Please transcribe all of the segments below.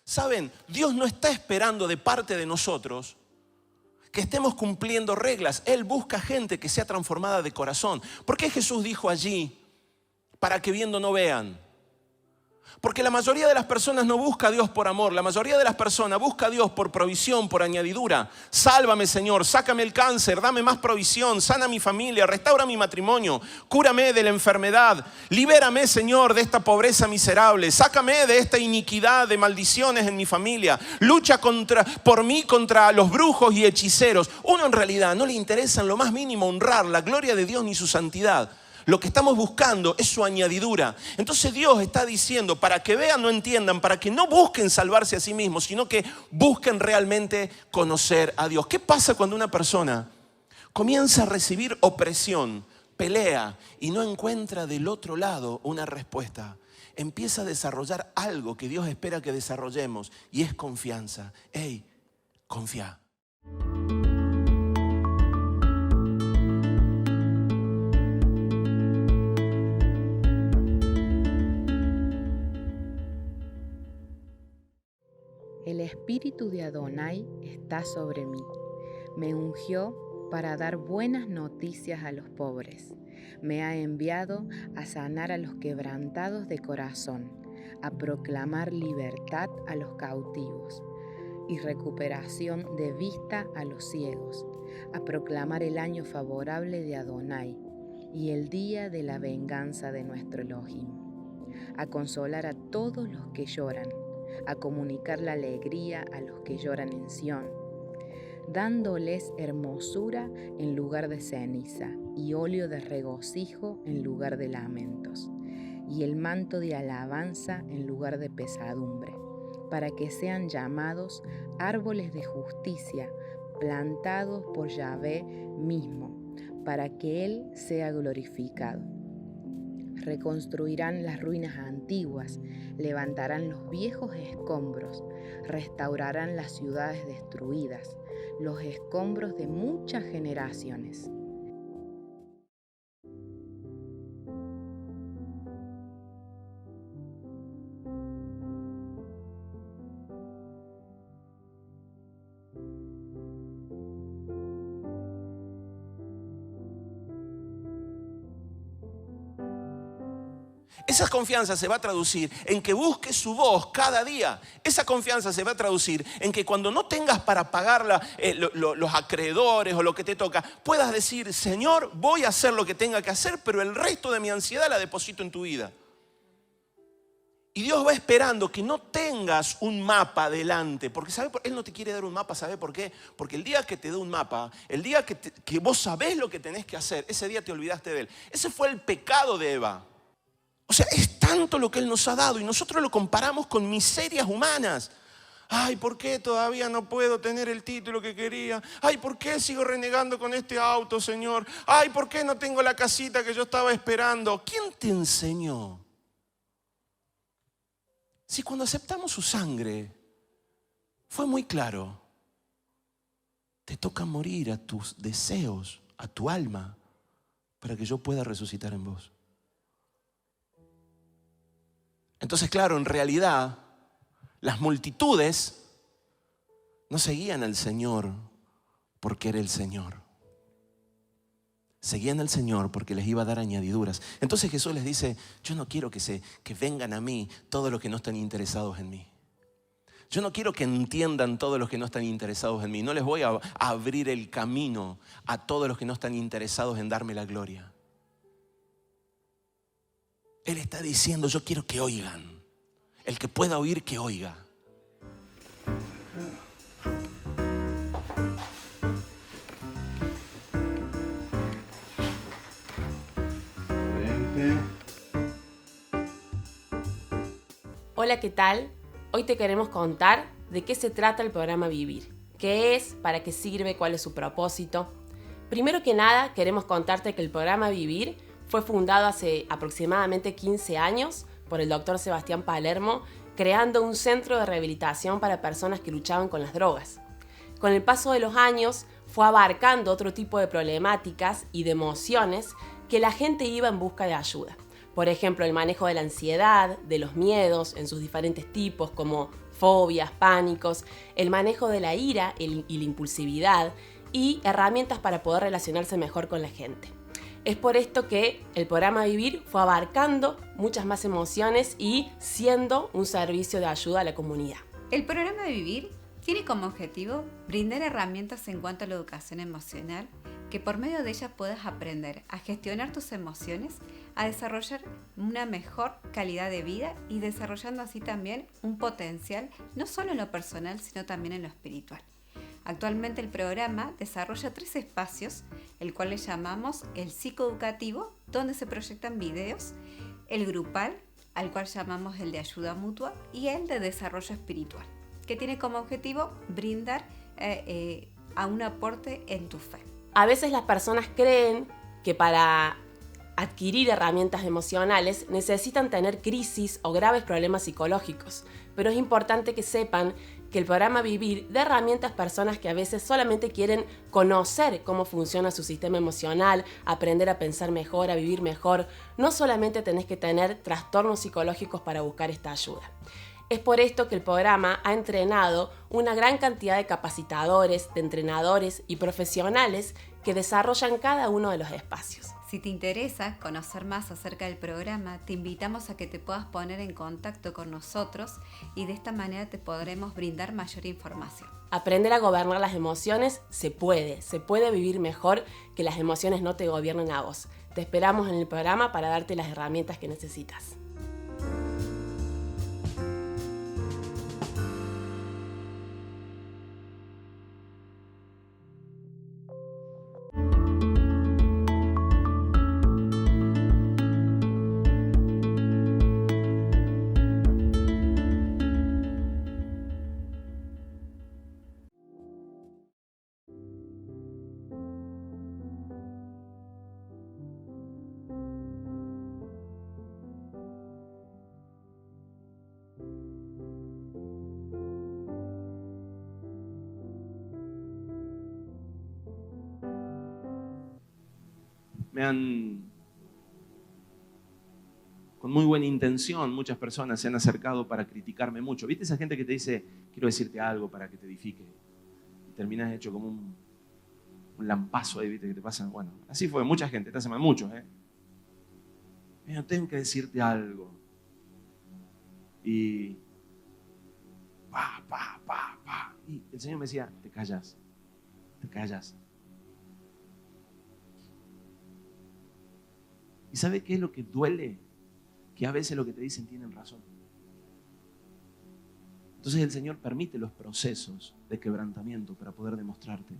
¿Saben? Dios no está esperando de parte de nosotros que estemos cumpliendo reglas. Él busca gente que sea transformada de corazón. ¿Por qué Jesús dijo allí, para que viendo no vean? Porque la mayoría de las personas no busca a Dios por amor. La mayoría de las personas busca a Dios por provisión, por añadidura. Sálvame, Señor, sácame el cáncer, dame más provisión, sana mi familia, restaura mi matrimonio, cúrame de la enfermedad, libérame, Señor, de esta pobreza miserable, sácame de esta iniquidad, de maldiciones en mi familia, lucha por mí contra los brujos y hechiceros. Uno en realidad no le interesa en lo más mínimo honrar la gloria de Dios ni su santidad. Lo que estamos buscando es su añadidura. Entonces Dios está diciendo, para que vean, no entiendan, para que no busquen salvarse a sí mismos, sino que busquen realmente conocer a Dios. ¿Qué pasa cuando una persona comienza a recibir opresión, pelea y no encuentra del otro lado una respuesta? Empieza a desarrollar algo que Dios espera que desarrollemos y es confianza. ¡Ey! Confía. El espíritu de Adonai está sobre mí. Me ungió para dar buenas noticias a los pobres. Me ha enviado a sanar a los quebrantados de corazón, a proclamar libertad a los cautivos y recuperación de vista a los ciegos, a proclamar el año favorable de Adonai y el día de la venganza de nuestro Elohim, a consolar a todos los que lloran, a comunicar la alegría a los que lloran en Sión, dándoles hermosura en lugar de ceniza y óleo de regocijo en lugar de lamentos, y el manto de alabanza en lugar de pesadumbre, para que sean llamados árboles de justicia, plantados por Yahvé mismo, para que Él sea glorificado. Reconstruirán las ruinas antiguas, levantarán los viejos escombros, restaurarán las ciudades destruidas, los escombros de muchas generaciones. Esa confianza se va a traducir en que busques su voz cada día. Esa confianza se va a traducir en que cuando no tengas para pagar los acreedores o lo que te toca, puedas decir, Señor, voy a hacer lo que tenga que hacer, pero el resto de mi ansiedad la deposito en tu vida. Y Dios va esperando que no tengas un mapa delante, porque Él no te quiere dar un mapa, ¿sabe por qué? Porque el día que te dé un mapa, el día que vos sabés lo que tenés que hacer, ese día te olvidaste de Él. Ese fue el pecado de Eva. O sea, es tanto lo que Él nos ha dado y nosotros lo comparamos con miserias humanas. Ay, ¿por qué todavía no puedo tener el título que quería? Ay, ¿por qué sigo renegando con este auto, Señor? Ay, ¿por qué no tengo la casita que yo estaba esperando? ¿Quién te enseñó? Si cuando aceptamos su sangre fue muy claro, te toca morir a tus deseos, a tu alma, para que yo pueda resucitar en vos. Entonces, claro, en realidad, las multitudes no seguían al Señor porque era el Señor. Seguían al Señor porque les iba a dar añadiduras. Entonces Jesús les dice, yo no quiero que vengan a mí todos los que no están interesados en mí. Yo no quiero que entiendan todos los que no están interesados en mí. No les voy a abrir el camino a todos los que no están interesados en darme la gloria. Él está diciendo, yo quiero que oigan. El que pueda oír, que oiga. Hola, ¿qué tal? Hoy te queremos contar de qué se trata el programa Vivir. ¿Qué es? ¿Para qué sirve? ¿Cuál es su propósito? Primero que nada, queremos contarte que el programa Vivir fue fundado hace aproximadamente 15 años por el doctor Sebastián Palermo, creando un centro de rehabilitación para personas que luchaban con las drogas. Con el paso de los años, fue abarcando otro tipo de problemáticas y de emociones que la gente iba en busca de ayuda. Por ejemplo, el manejo de la ansiedad, de los miedos en sus diferentes tipos como fobias, pánicos, el manejo de la ira y la impulsividad y herramientas para poder relacionarse mejor con la gente. Es por esto que el programa Vivir fue abarcando muchas más emociones y siendo un servicio de ayuda a la comunidad. El programa Vivir tiene como objetivo brindar herramientas en cuanto a la educación emocional, que por medio de ellas puedas aprender a gestionar tus emociones, a desarrollar una mejor calidad de vida y desarrollando así también un potencial no solo en lo personal, sino también en lo espiritual. Actualmente el programa desarrolla 3 espacios, el cual le llamamos el psicoeducativo, donde se proyectan videos, el grupal, al cual llamamos el de ayuda mutua, y el de desarrollo espiritual, que tiene como objetivo brindar a un aporte en tu fe. A veces las personas creen que para adquirir herramientas emocionales necesitan tener crisis o graves problemas psicológicos, pero es importante que sepan que el programa Vivir da herramientas a personas que a veces solamente quieren conocer cómo funciona su sistema emocional, aprender a pensar mejor, a vivir mejor. No solamente tenés que tener trastornos psicológicos para buscar esta ayuda. Es por esto que el programa ha entrenado una gran cantidad de capacitadores, de entrenadores y profesionales que desarrollan cada uno de los espacios. Si te interesa conocer más acerca del programa, te invitamos a que te puedas poner en contacto con nosotros y de esta manera te podremos brindar mayor información. Aprender a gobernar las emociones se puede vivir mejor que las emociones no te gobiernen a vos. Te esperamos en el programa para darte las herramientas que necesitas. Con muy buena intención, muchas personas se han acercado para criticarme mucho. ¿Viste esa gente que te dice, quiero decirte algo para que te edifique? Y terminas hecho como un lampazo ahí, ¿viste? Que te pasan. Bueno, así fue, mucha gente, esta semana, muchos, Yo tengo que decirte algo. Y Y el Señor me decía, te callas. ¿Y sabe qué es lo que duele? Que a veces lo que te dicen tienen razón. Entonces el Señor permite los procesos de quebrantamiento para poder demostrarte.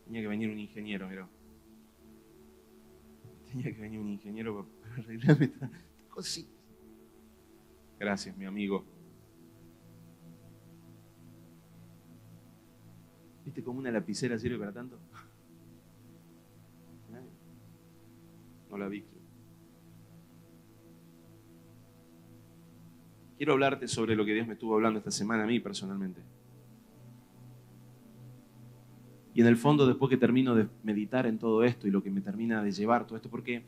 Tenía que venir un ingeniero, mirá. Tenía que venir un ingeniero para arreglarme esta cosita. Gracias, mi amigo. ¿Viste cómo una lapicera sirve para tanto? No la vi. Quiero hablarte sobre lo que Dios me estuvo hablando esta semana a mí personalmente. Y en el fondo, después que termino de meditar en todo esto y lo que me termina de llevar todo esto, porque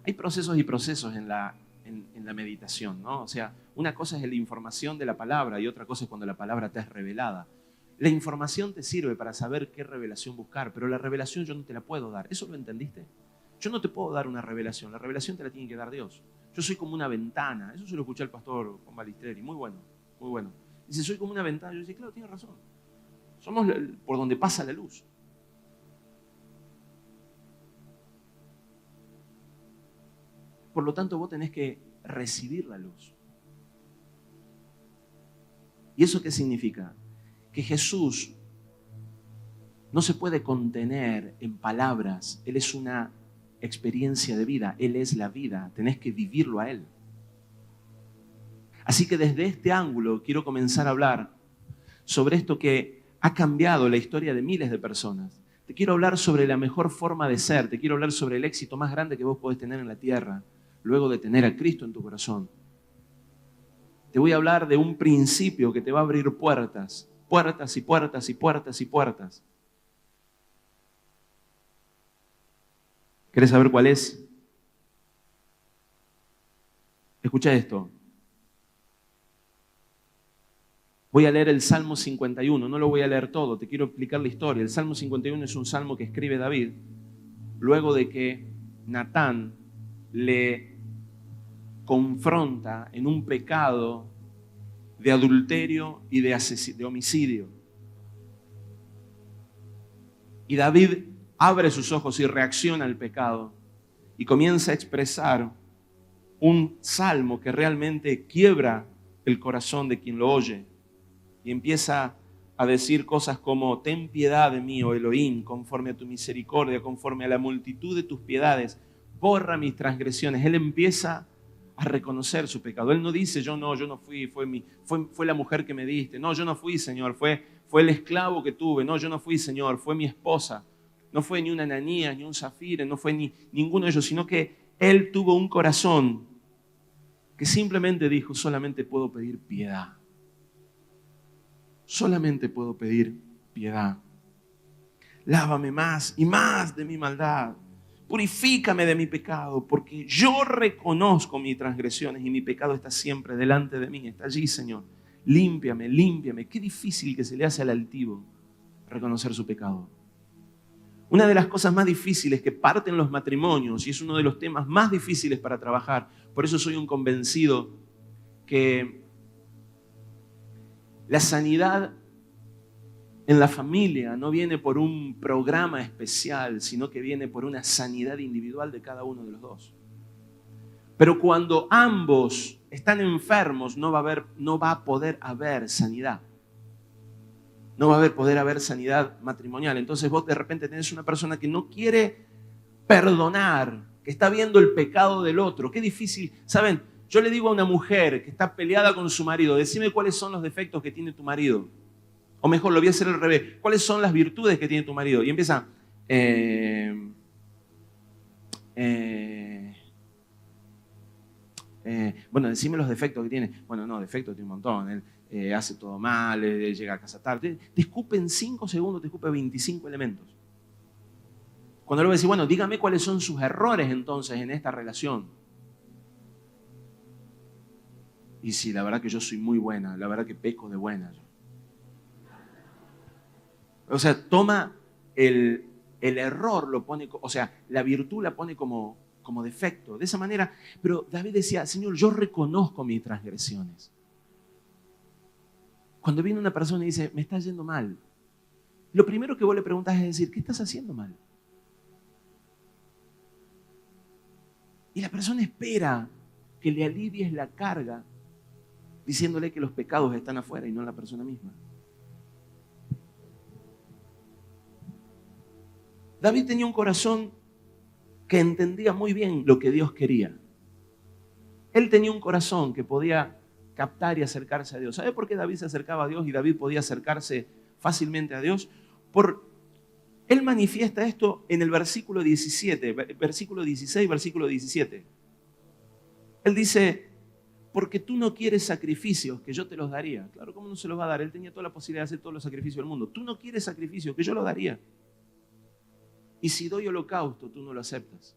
hay procesos y procesos en la meditación, ¿no? O sea, una cosa es la información de la palabra y otra cosa es cuando la palabra te es revelada. La información te sirve para saber qué revelación buscar, pero la revelación yo no te la puedo dar. ¿Eso lo entendiste? Yo no te puedo dar una revelación, la revelación te la tiene que dar Dios. Yo soy como una ventana, eso se lo escuché al pastor Juan Balistreri, muy bueno, muy bueno. Dice, soy como una ventana, yo dije, claro, tiene razón. Somos por donde pasa la luz. Por lo tanto, vos tenés que recibir la luz. ¿Y eso qué significa? Que Jesús no se puede contener en palabras. Él es una experiencia de vida. Él es la vida. Tenés que vivirlo a Él. Así que desde este ángulo quiero comenzar a hablar sobre esto que ha cambiado la historia de miles de personas. Te quiero hablar sobre la mejor forma de ser. Te quiero hablar sobre el éxito más grande que vos podés tener en la tierra, luego de tener a Cristo en tu corazón. Te voy a hablar de un principio que te va a abrir puertas puertas y puertas y puertas y puertas. ¿Querés saber cuál es? Escucha esto. Voy a leer el Salmo 51, no lo voy a leer todo, te quiero explicar la historia. El Salmo 51 es un salmo que escribe David luego de que Natán le confronta en un pecado de adulterio y de homicidio. Y David abre sus ojos y reacciona al pecado y comienza a expresar un salmo que realmente quiebra el corazón de quien lo oye. Y empieza a decir cosas como: ten piedad de mí, oh Elohim, conforme a tu misericordia, conforme a la multitud de tus piedades, borra mis transgresiones. Él empieza a reconocer su pecado. Él no dice: yo no fui, fue la mujer que me diste. No, yo no fui, Señor, fue el esclavo que tuve. No, yo no fui, Señor, fue mi esposa. No fue ni una Ananías, ni un Zafira, no fue ni ninguno de ellos, sino que él tuvo un corazón que simplemente dijo: solamente puedo pedir piedad. Solamente puedo pedir piedad. Lávame más y más de mi maldad. Purifícame de mi pecado, porque yo reconozco mis transgresiones y mi pecado está siempre delante de mí. Está allí, Señor. Límpiame, límpiame. Qué difícil que se le hace al altivo reconocer su pecado. Una de las cosas más difíciles que parten los matrimonios, y es uno de los temas más difíciles para trabajar, por eso soy un convencido que la sanidad en la familia no viene por un programa especial, sino que viene por una sanidad individual de cada uno de los dos. Pero cuando ambos están enfermos, no va a poder haber sanidad. No va a poder haber sanidad matrimonial. Entonces vos de repente tenés una persona que no quiere perdonar, que está viendo el pecado del otro. Qué difícil. ¿Saben? Yo le digo a una mujer que está peleada con su marido: decime cuáles son los defectos que tiene tu marido. O mejor, lo voy a hacer al revés. ¿Cuáles son las virtudes que tiene tu marido? Y empieza... bueno, decime los defectos que tiene. Bueno, no, defectos tiene un montón. Él hace todo mal, llega a casa tarde. Te escupe en 5 segundos, te escupe 25 elementos. Cuando le voy a decir: bueno, dígame cuáles son sus errores entonces en esta relación. Y sí, la verdad que yo soy muy buena, la verdad que peco de buena. O sea, toma el error, lo pone, o sea, la virtud la pone como defecto. De esa manera, pero David decía: Señor, yo reconozco mis transgresiones. Cuando viene una persona y dice: me está yendo mal, lo primero que vos le preguntas es decir: ¿qué estás haciendo mal? Y la persona espera que le alivies la carga diciéndole que los pecados están afuera y no en la persona misma. David tenía un corazón que entendía muy bien lo que Dios quería. Él tenía un corazón que podía captar y acercarse a Dios. ¿Sabe por qué David se acercaba a Dios y David podía acercarse fácilmente a Dios? Él manifiesta esto en el versículo 17, versículo 16, versículo 17. Él dice: porque tú no quieres sacrificios, que yo te los daría. Claro, ¿cómo no se los va a dar? Él tenía toda la posibilidad de hacer todos los sacrificios del mundo. Tú no quieres sacrificios, que yo los daría. Y si doy holocausto, tú no lo aceptas.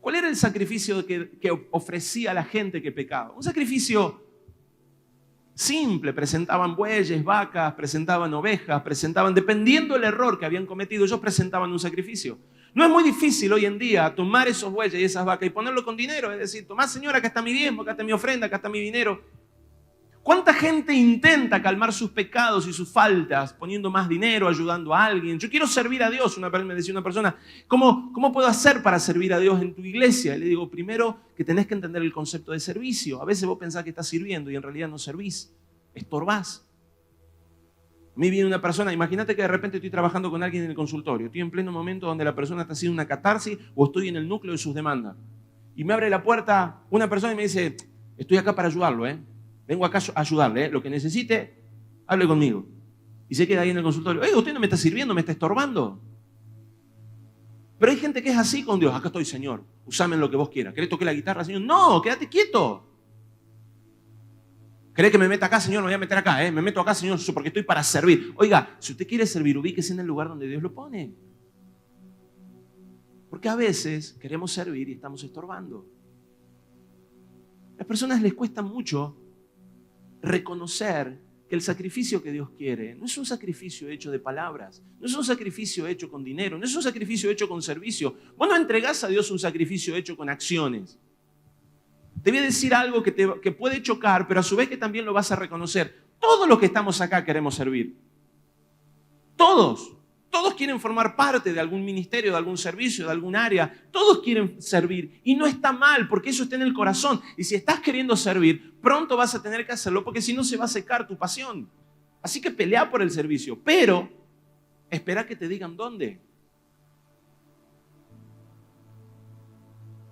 ¿Cuál era el sacrificio que ofrecía a la gente que pecaba? Un sacrificio simple. Presentaban bueyes, vacas, presentaban ovejas, dependiendo del error que habían cometido, ellos presentaban un sacrificio. No es muy difícil hoy en día tomar esos bueyes y esas vacas y ponerlo con dinero. Es decir, tomá, señora, acá está mi diezmo, acá está mi ofrenda, acá está mi dinero. ¿Cuánta gente intenta calmar sus pecados y sus faltas poniendo más dinero, ayudando a alguien? Yo quiero servir a Dios. Una vez me decía una persona: ¿cómo puedo hacer para servir a Dios en tu iglesia? Y le digo: primero que tenés que entender el concepto de servicio. A veces vos pensás que estás sirviendo y en realidad no servís, estorbás. A mí viene una persona, imagínate que de repente estoy trabajando con alguien en el consultorio, estoy en pleno momento donde la persona está haciendo una catarsis o estoy en el núcleo de sus demandas. Y me abre la puerta una persona y me dice: estoy acá para ayudarlo, vengo acá a ayudarle, lo que necesite, hable conmigo. Y se queda ahí en el consultorio: usted no me está sirviendo, me está estorbando. Pero hay gente que es así con Dios: acá estoy, Señor, usame en lo que vos quieras. ¿Querés tocar la guitarra, Señor? No, quédate quieto. ¿Querés que me meta acá, Señor? Me voy a meter acá, Me meto acá, Señor, porque estoy para servir. Oiga, si usted quiere servir, ubíquese en el lugar donde Dios lo pone. Porque a veces queremos servir y estamos estorbando. A las personas les cuesta mucho reconocer que el sacrificio que Dios quiere no es un sacrificio hecho de palabras, no es un sacrificio hecho con dinero, no es un sacrificio hecho con servicio. Vos no entregás a Dios un sacrificio hecho con acciones. Te voy a decir algo que puede chocar, pero a su vez que también lo vas a reconocer. Todos los que estamos acá queremos servir. Todos quieren formar parte de algún ministerio, de algún servicio, de algún área. Todos quieren servir. Y no está mal, porque eso está en el corazón. Y si estás queriendo servir, pronto vas a tener que hacerlo, porque si no se va a secar tu pasión. Así que pelea por el servicio, pero espera que te digan dónde.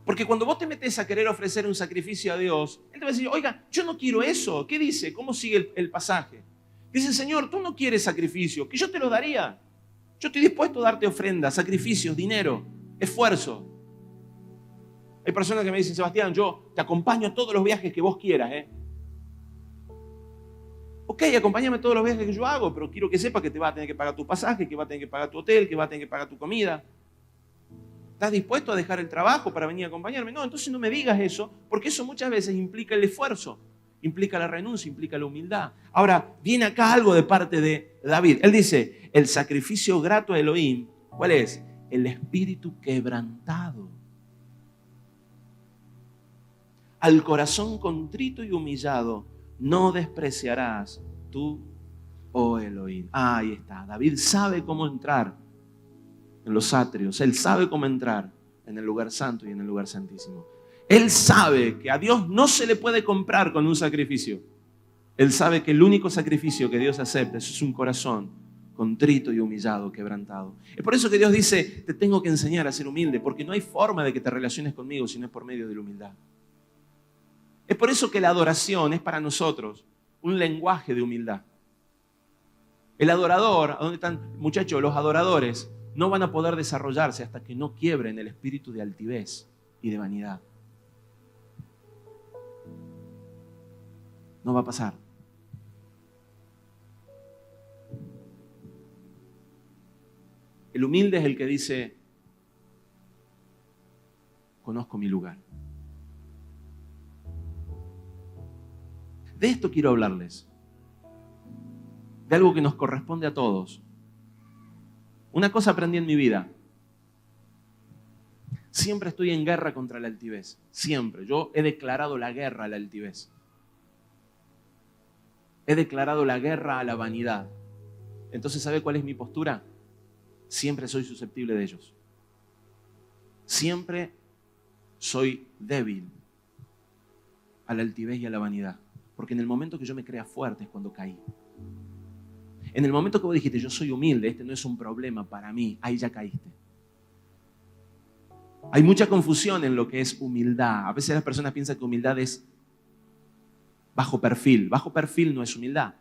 Porque cuando vos te metes a querer ofrecer un sacrificio a Dios, Él te va a decir, oiga, yo no quiero eso. ¿Qué dice? ¿Cómo sigue el pasaje? Dice, Señor, tú no quieres sacrificio, que yo te lo daría. Yo estoy dispuesto a darte ofrendas, sacrificios, dinero, esfuerzo. Hay personas que me dicen, Sebastián, yo te acompaño a todos los viajes que vos quieras. Ok, acompáñame a todos los viajes que yo hago, pero quiero que sepas que te va a tener que pagar tu pasaje, que va a tener que pagar tu hotel, que va a tener que pagar tu comida. ¿Estás dispuesto a dejar el trabajo para venir a acompañarme? No, entonces no me digas eso, porque eso muchas veces implica el esfuerzo, implica la renuncia, implica la humildad. Ahora, viene acá algo de parte de David. Él dice, el sacrificio grato a Elohim, ¿cuál es? El espíritu quebrantado. Al corazón contrito y humillado no despreciarás tú, oh Elohim. Ahí está, David sabe cómo entrar en los atrios. Él sabe cómo entrar en el lugar santo y en el lugar santísimo. Él sabe que a Dios no se le puede comprar con un sacrificio. Él sabe que el único sacrificio que Dios acepta es un corazón contrito y humillado, quebrantado. Es por eso que Dios dice, te tengo que enseñar a ser humilde, porque no hay forma de que te relaciones conmigo si no es por medio de la humildad. Es por eso que la adoración es para nosotros un lenguaje de humildad. El adorador, ¿a dónde están, muchachos? Los adoradores no van a poder desarrollarse hasta que no quiebren el espíritu de altivez y de vanidad. No va a pasar. El humilde es el que dice, conozco mi lugar. De esto quiero hablarles. De algo que nos corresponde a todos. Una cosa aprendí en mi vida. Siempre estoy en guerra contra la altivez. Siempre. Yo he declarado la guerra a la altivez. He declarado la guerra a la vanidad. Entonces, ¿sabe cuál es mi postura? Siempre soy susceptible de ellos. Siempre soy débil a la altivez y a la vanidad. Porque en el momento que yo me crea fuerte es cuando caí. En el momento que vos dijiste, yo soy humilde, este no es un problema para mí, ahí ya caíste. Hay mucha confusión en lo que es humildad. A veces las personas piensan que humildad es bajo perfil. Bajo perfil no es humildad.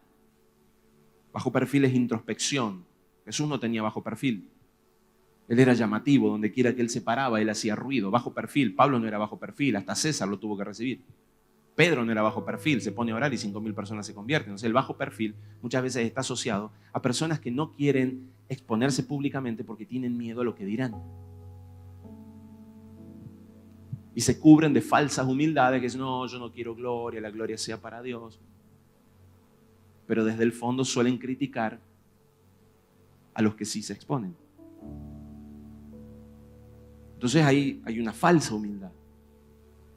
Bajo perfil es introspección. Jesús no tenía bajo perfil. Él era llamativo, donde quiera que él se paraba, él hacía ruido. Bajo perfil. Pablo no era bajo perfil, hasta César lo tuvo que recibir. Pedro no era bajo perfil, se pone a orar y 5.000 personas se convierten. Entonces el bajo perfil muchas veces está asociado a personas que no quieren exponerse públicamente porque tienen miedo a lo que dirán. Y se cubren de falsas humildades que dicen, no, yo no quiero gloria, la gloria sea para Dios. Pero desde el fondo suelen criticar a los que sí se exponen. Entonces ahí hay una falsa humildad.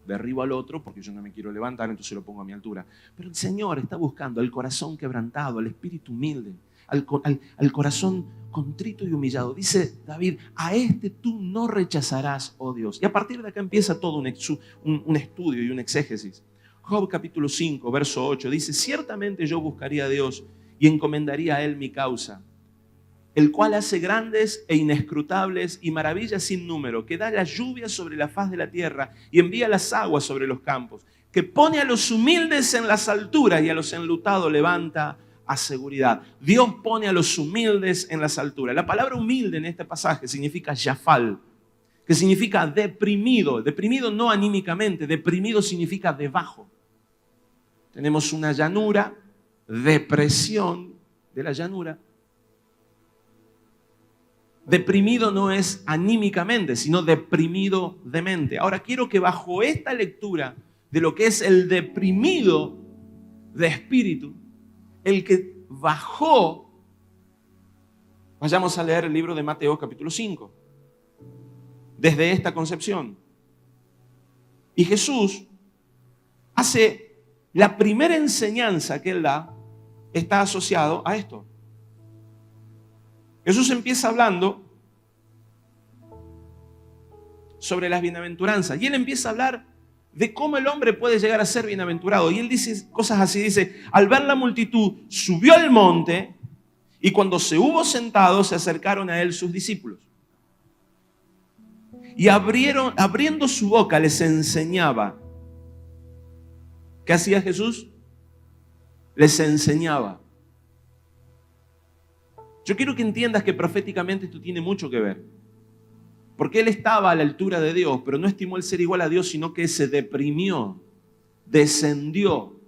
Derribo al otro porque yo no me quiero levantar, entonces lo pongo a mi altura. Pero el Señor está buscando al corazón quebrantado, al espíritu humilde, al corazón contrito y humillado. Dice David, a este tú no rechazarás, oh Dios. Y a partir de acá empieza todo un estudio y un exégesis. Job capítulo 5, verso 8, dice, ciertamente yo buscaría a Dios y encomendaría a Él mi causa, el cual hace grandes e inescrutables y maravillas sin número, que da la lluvia sobre la faz de la tierra y envía las aguas sobre los campos, que pone a los humildes en las alturas y a los enlutados levanta a seguridad. Dios pone a los humildes en las alturas. La palabra humilde en este pasaje significa yafal, que significa deprimido. Deprimido no anímicamente, deprimido significa debajo. Tenemos una llanura, depresión de la llanura. Deprimido no es anímicamente, sino deprimido de mente. Ahora quiero que bajo esta lectura de lo que es el deprimido de espíritu, el que bajó, vayamos a leer el libro de Mateo capítulo 5, desde esta concepción. Y Jesús hace la primera enseñanza que Él da, está asociado a esto. Jesús empieza hablando sobre las bienaventuranzas y Él empieza a hablar de cómo el hombre puede llegar a ser bienaventurado. Y Él dice cosas así, dice, al ver la multitud, subió al monte y cuando se hubo sentado, se acercaron a Él sus discípulos. Y abriendo su boca, les enseñaba. ¿Qué hacía Jesús? Les enseñaba. Yo quiero que entiendas que proféticamente esto tiene mucho que ver. Porque Él estaba a la altura de Dios, pero no estimó el ser igual a Dios, sino que se deprimió, descendió.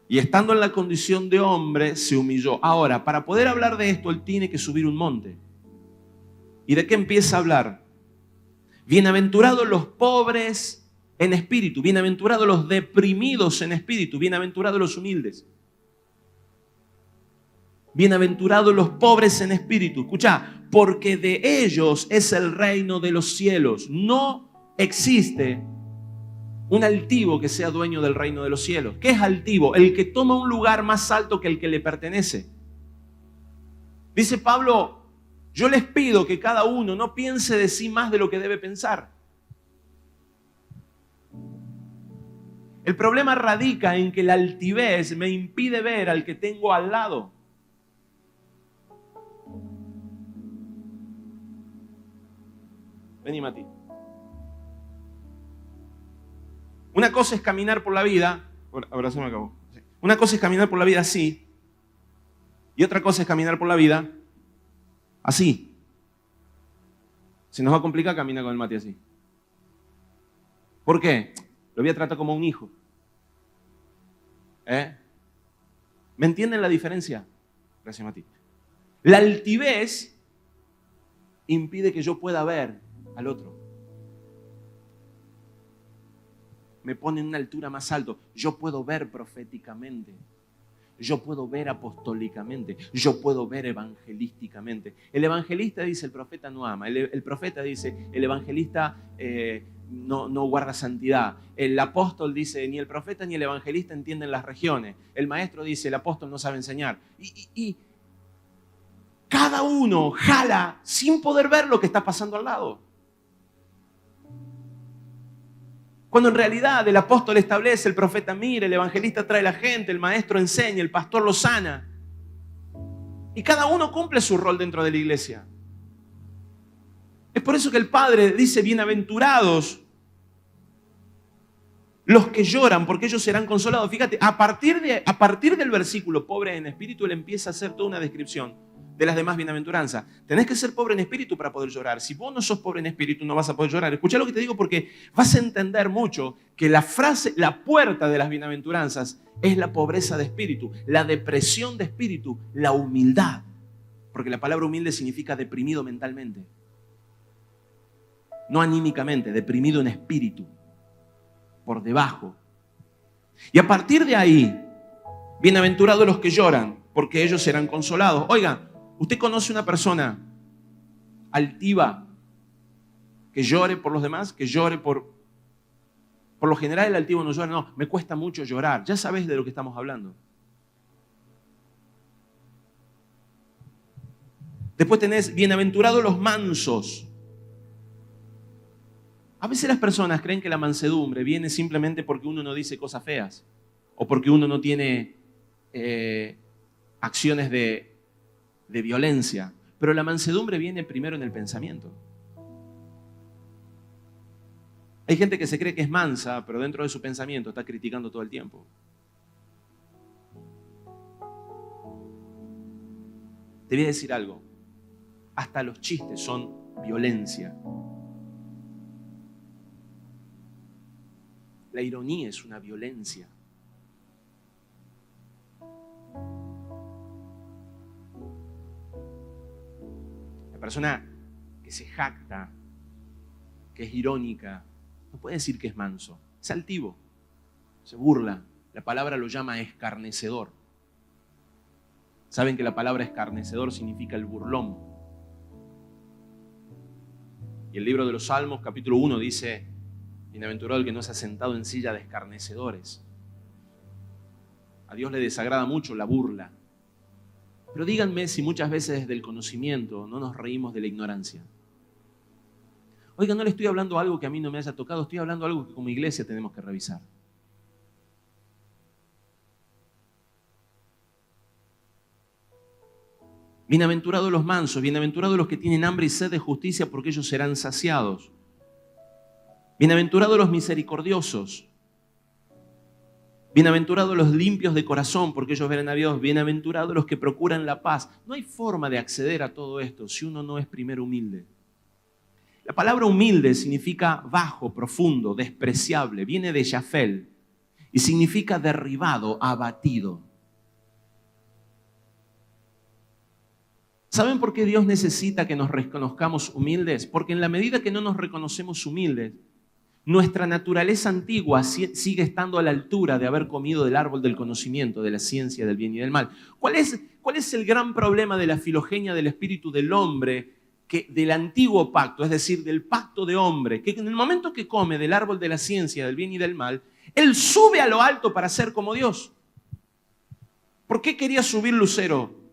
Y estando en la condición de hombre, se humilló. Ahora, para poder hablar de esto, Él tiene que subir un monte. ¿Y de qué empieza a hablar? Bienaventurados los pobres en espíritu, bienaventurados los deprimidos en espíritu, bienaventurados los humildes. Bienaventurados los pobres en espíritu. Escucha, porque de ellos es el reino de los cielos. No existe un altivo que sea dueño del reino de los cielos. ¿Qué es altivo? El que toma un lugar más alto que el que le pertenece. Dice Pablo, yo les pido que cada uno no piense de sí más de lo que debe pensar. El problema radica en que la altivez me impide ver al que tengo al lado. Vení, Mati. Una cosa es caminar por la vida. Ahora se me acabó. Una cosa es caminar por la vida así. Y otra cosa es caminar por la vida así. Si nos va a complicar, camina con el Mati así. ¿Por qué? Lo voy a tratar como un hijo. ¿Me entienden la diferencia? Gracias, Mati. La altivez impide que yo pueda ver al otro. Me pone en una altura más alta. Yo puedo ver proféticamente. Yo puedo ver apostólicamente. Yo puedo ver evangelísticamente. El evangelista dice, el profeta no ama. El profeta dice, el evangelista no guarda santidad. El apóstol dice, ni el profeta ni el evangelista entienden las regiones. El maestro dice, el apóstol no sabe enseñar. Y cada uno jala sin poder ver lo que está pasando al lado. Cuando en realidad el apóstol establece, el profeta mira, el evangelista trae la gente, el maestro enseña, el pastor lo sana. Y cada uno cumple su rol dentro de la iglesia. Es por eso que el Padre dice, bienaventurados los que lloran, porque ellos serán consolados. Fíjate, a partir del versículo pobre en espíritu, él empieza a hacer toda una descripción de las demás bienaventuranzas. Tenés que ser pobre en espíritu para poder llorar. Si vos no sos pobre en espíritu, no vas a poder llorar. Escuchá lo que te digo porque vas a entender mucho que la frase, la puerta de las bienaventuranzas es la pobreza de espíritu, la depresión de espíritu, la humildad. Porque la palabra humilde significa deprimido mentalmente. No anímicamente, deprimido en espíritu, por debajo. Y a partir de ahí, bienaventurados los que lloran, porque ellos serán consolados. Oiga, ¿usted conoce una persona altiva que llore por los demás? Que llore por lo general el altivo no llora. No, me cuesta mucho llorar. Ya sabes de lo que estamos hablando. Después tenés bienaventurados los mansos. A veces las personas creen que la mansedumbre viene simplemente porque uno no dice cosas feas o porque uno no tiene acciones de violencia. Pero la mansedumbre viene primero en el pensamiento. Hay gente que se cree que es mansa, pero dentro de su pensamiento está criticando todo el tiempo. Te voy a decir algo. Hasta los chistes son violencia. La ironía es una violencia. La persona que se jacta, que es irónica, no puede decir que es manso. Es altivo, se burla. La palabra lo llama escarnecedor. Saben que la palabra escarnecedor significa el burlón. Y el libro de los Salmos, capítulo 1, dice: bienaventurado el que no se ha sentado en silla de escarnecedores. A Dios le desagrada mucho la burla. Pero díganme si muchas veces desde el conocimiento no nos reímos de la ignorancia. Oiga, no le estoy hablando algo que a mí no me haya tocado, estoy hablando algo que como iglesia tenemos que revisar. Bienaventurados los mansos, bienaventurados los que tienen hambre y sed de justicia, porque ellos serán saciados. Bienaventurados los misericordiosos. Bienaventurados los limpios de corazón, porque ellos verán a Dios. Bienaventurados los que procuran la paz. No hay forma de acceder a todo esto si uno no es primero humilde. La palabra humilde significa bajo, profundo, despreciable. Viene de Yafel y significa derribado, abatido. ¿Saben por qué Dios necesita que nos reconozcamos humildes? Porque en la medida que no nos reconocemos humildes, nuestra naturaleza antigua sigue estando a la altura de haber comido del árbol del conocimiento, de la ciencia del bien y del mal. ¿Cuál es el gran problema de la filogenia del espíritu del hombre, del antiguo pacto, es decir, del pacto de hombre? Que en el momento que come del árbol de la ciencia del bien y del mal, él sube a lo alto para ser como Dios. ¿Por qué quería subir Lucero?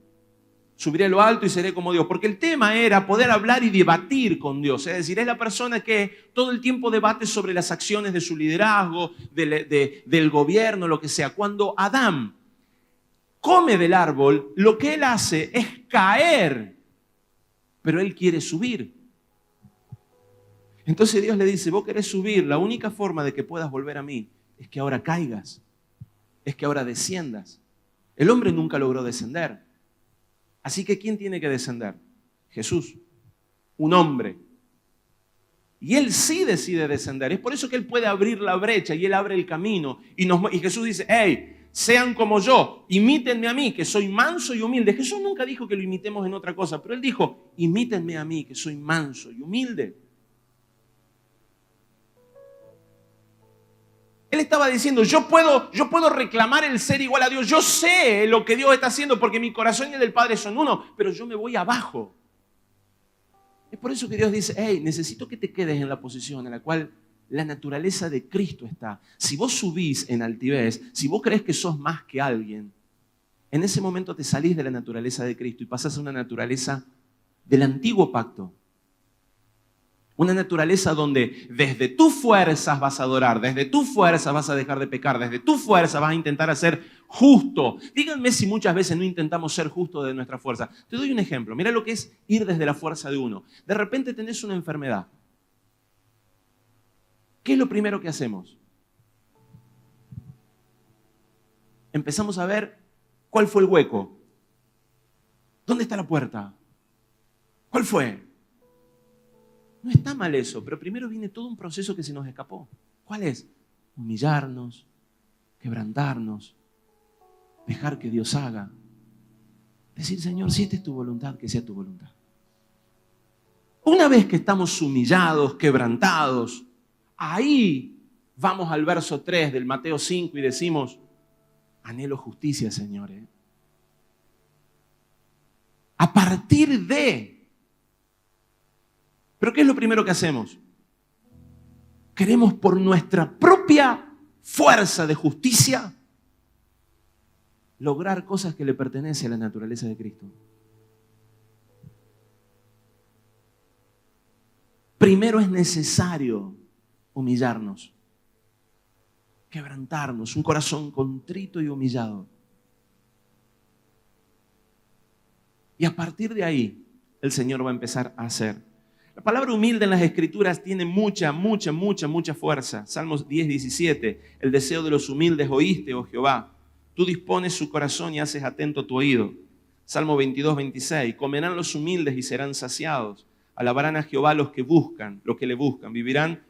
Subiré a lo alto y seré como Dios. Porque el tema era poder hablar y debatir con Dios. Es decir, es la persona que todo el tiempo debate sobre las acciones de su liderazgo, del gobierno, lo que sea. Cuando Adán come del árbol, lo que él hace es caer, pero él quiere subir. Entonces Dios le dice: vos querés subir, la única forma de que puedas volver a mí es que ahora caigas, es que ahora desciendas. El hombre nunca logró descender. Así que ¿quién tiene que descender? Jesús, un hombre. Y Él sí decide descender. Es por eso que Él puede abrir la brecha y Él abre el camino. Y Jesús dice: hey, sean como yo, imítenme a mí, que soy manso y humilde. Jesús nunca dijo que lo imitemos en otra cosa, pero Él dijo: imítenme a mí, que soy manso y humilde. Él estaba diciendo: yo puedo reclamar el ser igual a Dios. Yo sé lo que Dios está haciendo porque mi corazón y el del Padre son uno, pero yo me voy abajo. Es por eso que Dios dice: hey, necesito que te quedes en la posición en la cual la naturaleza de Cristo está. Si vos subís en altivez, si vos crees que sos más que alguien, en ese momento te salís de la naturaleza de Cristo y pasás a una naturaleza del antiguo pacto. Una naturaleza donde desde tus fuerzas vas a adorar, desde tus fuerzas vas a dejar de pecar, desde tus fuerzas vas a intentar ser justo. Díganme si muchas veces no intentamos ser justos de nuestra fuerza. Te doy un ejemplo. Mira lo que es ir desde la fuerza de uno. De repente tenés una enfermedad. ¿Qué es lo primero que hacemos? Empezamos a ver cuál fue el hueco. ¿Dónde está la puerta? ¿Cuál fue? No está mal eso, pero primero viene todo un proceso que se nos escapó. ¿Cuál es? Humillarnos, quebrantarnos, dejar que Dios haga. Decir: Señor, si esta es tu voluntad, que sea tu voluntad. Una vez que estamos humillados, quebrantados, ahí vamos al verso 3 del Mateo 5 y decimos: anhelo justicia, Señor. A partir de... ¿Pero qué es lo primero que hacemos? Queremos por nuestra propia fuerza de justicia lograr cosas que le pertenecen a la naturaleza de Cristo. Primero es necesario humillarnos, quebrantarnos, un corazón contrito y humillado. Y a partir de ahí, el Señor va a empezar a hacer. La palabra humilde en las Escrituras tiene mucha fuerza. Salmos 10, 17. El deseo de los humildes oíste, oh Jehová. Tú dispones su corazón y haces atento tu oído. Salmo 22, 26. Comerán los humildes y serán saciados. Alabarán a Jehová los que le buscan. Vivirán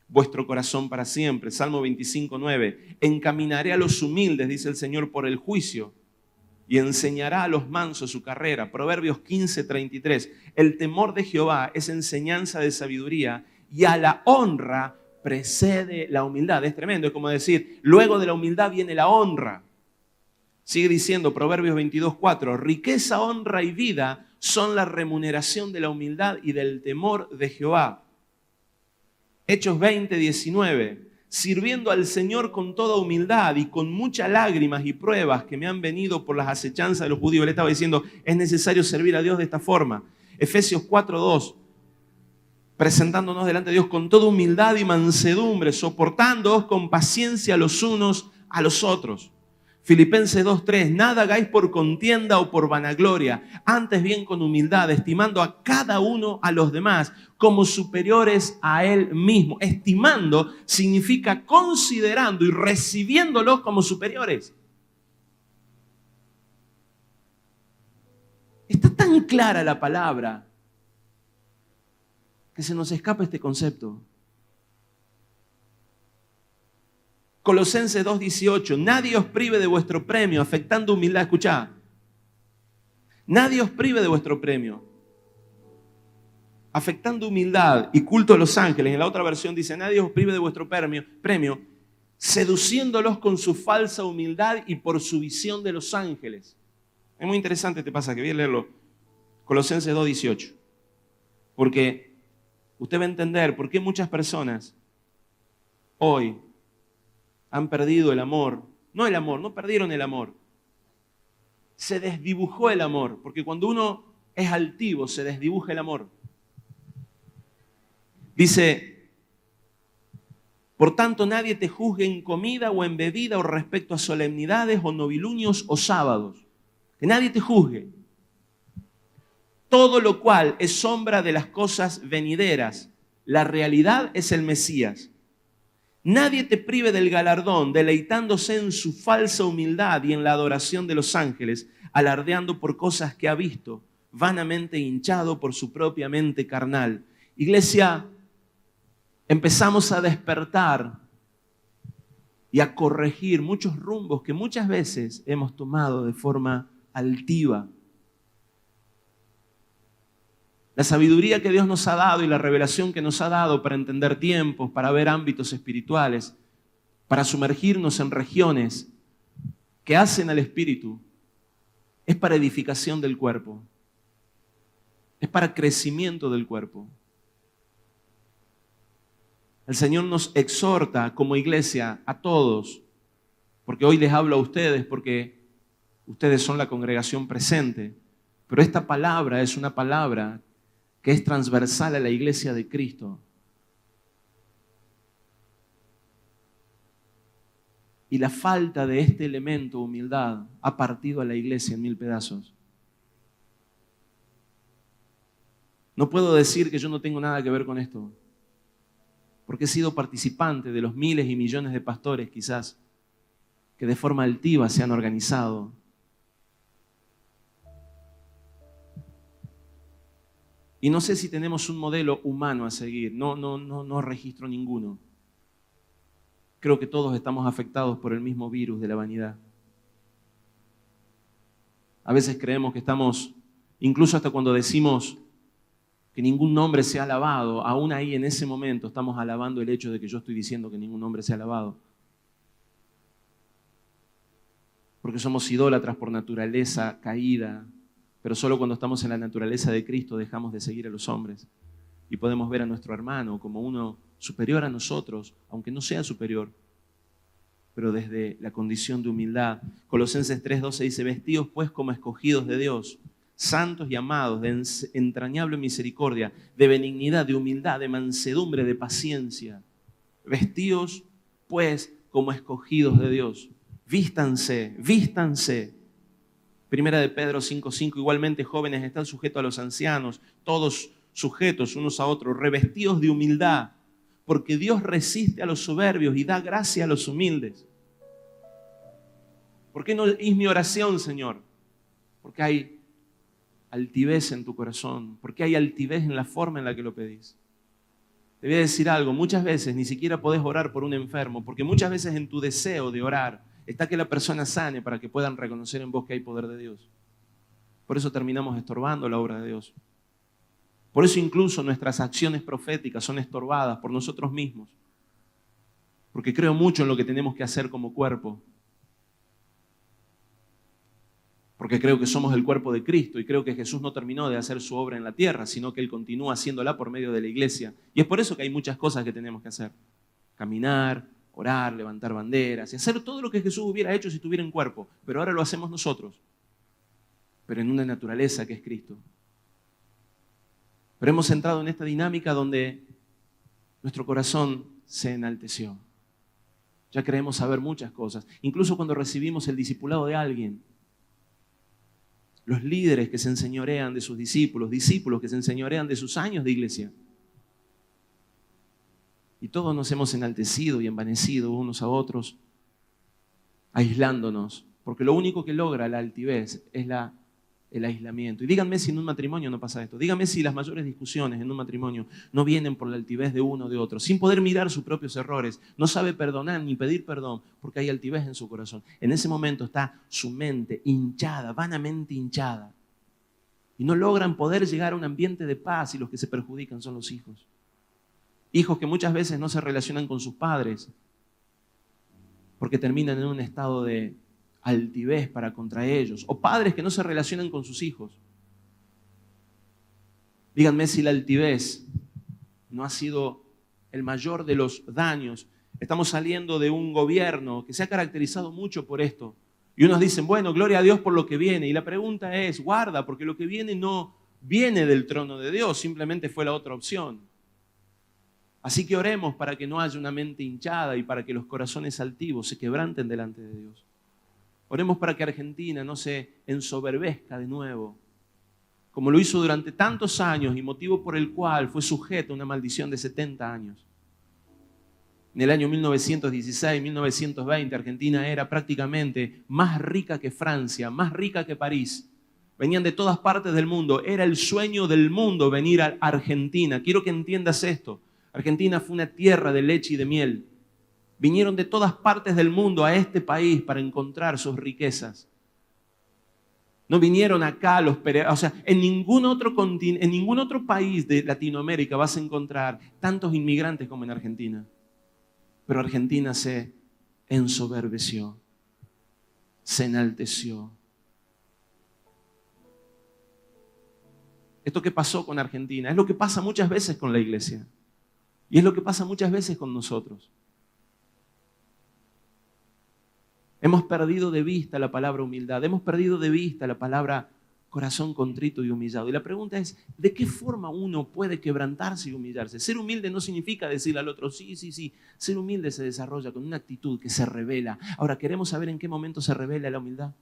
vuestro corazón para siempre. Salmo 25:9. Encaminaré a los humildes, dice el Señor, por el juicio, y enseñará a los mansos su carrera. Proverbios 15:33. El temor de Jehová es enseñanza de sabiduría, y a la honra precede la humildad. Es tremendo, es como decir, luego de la humildad viene la honra. Sigue diciendo Proverbios 22:4. Riqueza, honra y vida son la remuneración de la humildad y del temor de Jehová. Hechos 20:19. Sirviendo al Señor con toda humildad y con muchas lágrimas y pruebas que me han venido por las acechanzas de los judíos. Él estaba diciendo, es necesario servir a Dios de esta forma. Efesios 4:2. Presentándonos delante de Dios con toda humildad y mansedumbre, soportándoos con paciencia los unos a los otros. Filipenses 2:3, nada hagáis por contienda o por vanagloria, antes bien con humildad, estimando a cada uno a los demás como superiores a él mismo. Estimando significa considerando y recibiéndolos como superiores. Está tan clara la palabra que se nos escapa este concepto. Colosenses 2:18, nadie os prive de vuestro premio, afectando humildad. Escuchá, nadie os prive de vuestro premio, afectando humildad y culto a los ángeles. En la otra versión dice, nadie os prive de vuestro premio, seduciéndolos con su falsa humildad y por su visión de los ángeles. Es muy interesante este pasaje, voy a leerlo. Colosenses 2:18, porque usted va a entender por qué muchas personas hoy han perdido el amor. No perdieron el amor. Se desdibujó el amor, porque cuando uno es altivo se desdibuja el amor. Dice, por tanto nadie te juzgue en comida o en bebida o respecto a solemnidades o novilunios o sábados. Que nadie te juzgue. Todo lo cual es sombra de las cosas venideras. La realidad es el Mesías. Nadie te prive del galardón, deleitándose en su falsa humildad y en la adoración de los ángeles, alardeando por cosas que ha visto, vanamente hinchado por su propia mente carnal. Iglesia, empezamos a despertar y a corregir muchos rumbos que muchas veces hemos tomado de forma altiva. La sabiduría que Dios nos ha dado y la revelación que nos ha dado para entender tiempos, para ver ámbitos espirituales, para sumergirnos en regiones que hacen al espíritu, es para edificación del cuerpo, es para crecimiento del cuerpo. El Señor nos exhorta como iglesia a todos, porque hoy les hablo a ustedes, porque ustedes son la congregación presente, pero esta palabra es una palabra que es transversal a la iglesia de Cristo. Y la falta de este elemento, humildad, ha partido a la iglesia en 1000 pedazos. No puedo decir que yo no tengo nada que ver con esto, porque he sido participante de los miles y millones de pastores, quizás, que de forma altiva se han organizado. Y no sé si tenemos un modelo humano a seguir, no registro ninguno. Creo que todos estamos afectados por el mismo virus de la vanidad. A veces creemos que estamos, incluso hasta cuando decimos que ningún nombre sea alabado, aún ahí en ese momento estamos alabando el hecho de que yo estoy diciendo que ningún nombre sea alabado. Porque somos idólatras por naturaleza caída, pero solo cuando estamos en la naturaleza de Cristo dejamos de seguir a los hombres y podemos ver a nuestro hermano como uno superior a nosotros, aunque no sea superior, pero desde la condición de humildad. Colosenses 3:12 dice, vestidos pues como escogidos de Dios, santos y amados, de entrañable misericordia, de benignidad, de humildad, de mansedumbre, de paciencia. Vestidos pues como escogidos de Dios. Vístanse, vístanse. Primera de Pedro 5:5, igualmente jóvenes están sujetos a los ancianos, todos sujetos unos a otros, revestidos de humildad, porque Dios resiste a los soberbios y da gracia a los humildes. ¿Por qué no es mi oración, Señor? Porque hay altivez en tu corazón, porque hay altivez en la forma en la que lo pedís. Te voy a decir algo, muchas veces ni siquiera podés orar por un enfermo, porque muchas veces en tu deseo de orar está que la persona sane para que puedan reconocer en vos que hay poder de Dios. Por eso terminamos estorbando la obra de Dios. Por eso incluso nuestras acciones proféticas son estorbadas por nosotros mismos. Porque creo mucho en lo que tenemos que hacer como cuerpo. Porque creo que somos el cuerpo de Cristo y creo que Jesús no terminó de hacer su obra en la tierra, sino que Él continúa haciéndola por medio de la iglesia. Y es por eso que hay muchas cosas que tenemos que hacer. Caminar, orar, levantar banderas y hacer todo lo que Jesús hubiera hecho si tuviera un cuerpo. Pero ahora lo hacemos nosotros. Pero en una naturaleza que es Cristo. Pero hemos entrado en esta dinámica donde nuestro corazón se enalteció. Ya creemos saber muchas cosas. Incluso cuando recibimos el discipulado de alguien. Los líderes que se enseñorean de sus discípulos, discípulos que se enseñorean de sus años de iglesia. Y todos nos hemos enaltecido y envanecido unos a otros, aislándonos. Porque lo único que logra la altivez es el aislamiento. Y díganme si en un matrimonio no pasa esto. Díganme si las mayores discusiones en un matrimonio no vienen por la altivez de uno o de otro. Sin poder mirar sus propios errores. No sabe perdonar ni pedir perdón porque hay altivez en su corazón. En ese momento está su mente hinchada, vanamente hinchada. Y no logran poder llegar a un ambiente de paz y los que se perjudican son los hijos. Hijos que muchas veces no se relacionan con sus padres porque terminan en un estado de altivez para contra ellos, o padres que no se relacionan con sus hijos. Díganme si la altivez no ha sido el mayor de los daños. Estamos saliendo de un gobierno que se ha caracterizado mucho por esto. Y unos dicen, bueno, gloria a Dios por lo que viene. Y la pregunta es, guarda, porque lo que viene no viene del trono de Dios, simplemente fue la otra opción. Así que oremos para que no haya una mente hinchada y para que los corazones altivos se quebranten delante de Dios. Oremos para que Argentina no se ensoberbezca de nuevo, como lo hizo durante tantos años y motivo por el cual fue sujeto a una maldición de 70 años. En el año 1916, 1920, Argentina era prácticamente más rica que Francia, más rica que París. Venían de todas partes del mundo. Era el sueño del mundo venir a Argentina. Quiero que entiendas esto. Argentina fue una tierra de leche y de miel. Vinieron de todas partes del mundo a este país para encontrar sus riquezas. No vinieron acá en ningún otro país de Latinoamérica vas a encontrar tantos inmigrantes como en Argentina. Pero Argentina se ensoberbeció, se enalteció. Esto que pasó con Argentina es lo que pasa muchas veces con la iglesia. Y es lo que pasa muchas veces con nosotros. Hemos perdido de vista la palabra humildad, hemos perdido de vista la palabra corazón contrito y humillado. Y la pregunta es, ¿de qué forma uno puede quebrantarse y humillarse? Ser humilde no significa decirle al otro, sí. Ser humilde se desarrolla con una actitud que se revela. Ahora, ¿queremos saber en qué momento se revela la humildad?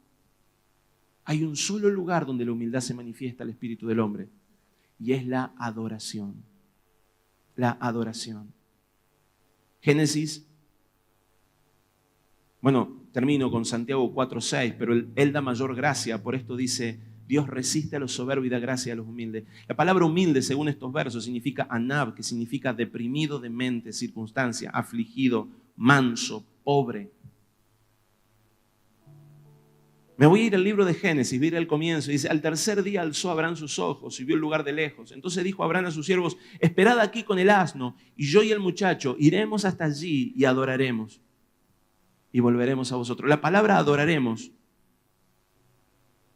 Hay un solo lugar donde la humildad se manifiesta al espíritu del hombre. Y es la adoración. La adoración. Génesis. Bueno, termino con Santiago 4:6, pero él da mayor gracia. Por esto dice, Dios resiste a los soberbios y da gracia a los humildes. La palabra humilde, según estos versos, significa anab, que significa deprimido de mente, circunstancia, afligido, manso, pobre. Me voy a ir al libro de Génesis, voy a ir al comienzo. Dice, al tercer día alzó Abraham sus ojos y vio el lugar de lejos. Entonces dijo Abraham a sus siervos, esperad aquí con el asno, y yo y el muchacho iremos hasta allí y adoraremos. Y volveremos a vosotros. La palabra adoraremos.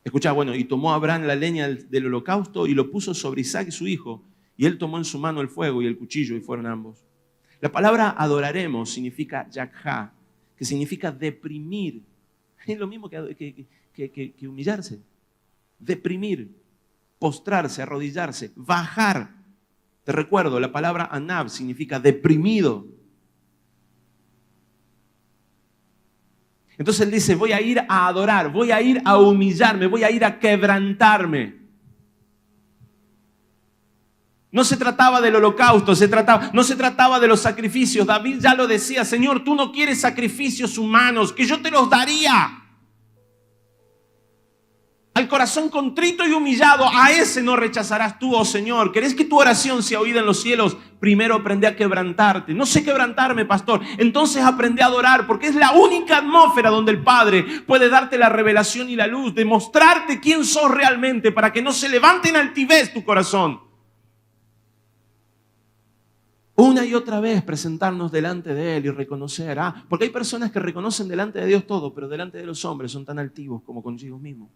Escuchá, bueno, y tomó Abraham la leña del holocausto y lo puso sobre Isaac su hijo. Y él tomó en su mano el fuego y el cuchillo y fueron ambos. La palabra adoraremos significa yakha, que significa deprimir. Es lo mismo que humillarse. Deprimir, postrarse, arrodillarse, bajar. Te recuerdo, la palabra anab significa deprimido. Entonces él dice, voy a ir a adorar, voy a ir a humillarme, voy a ir a quebrantarme. No se trataba del holocausto, no se trataba de los sacrificios. David ya lo decía, Señor, tú no quieres sacrificios humanos, que yo te los daría. Al corazón contrito y humillado, a ese no rechazarás tú, oh Señor. ¿Querés que tu oración sea oída en los cielos? Primero aprende a quebrantarte. No sé quebrantarme, pastor. Entonces aprende a adorar, porque es la única atmósfera donde el Padre puede darte la revelación y la luz, demostrarte quién sos realmente, para que no se levante en altivez tu corazón. Una y otra vez presentarnos delante de Él y reconocer. Porque hay personas que reconocen delante de Dios todo, pero delante de los hombres son tan altivos como consigo mismos.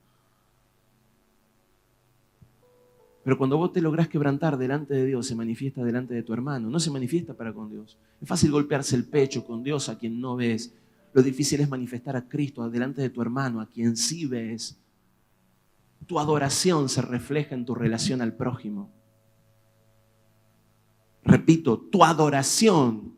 Pero cuando vos te lográs quebrantar delante de Dios, se manifiesta delante de tu hermano, no se manifiesta para con Dios. Es fácil golpearse el pecho con Dios a quien no ves. Lo difícil es manifestar a Cristo delante de tu hermano, a quien sí ves. Tu adoración se refleja en tu relación al prójimo. Repito, tu adoración,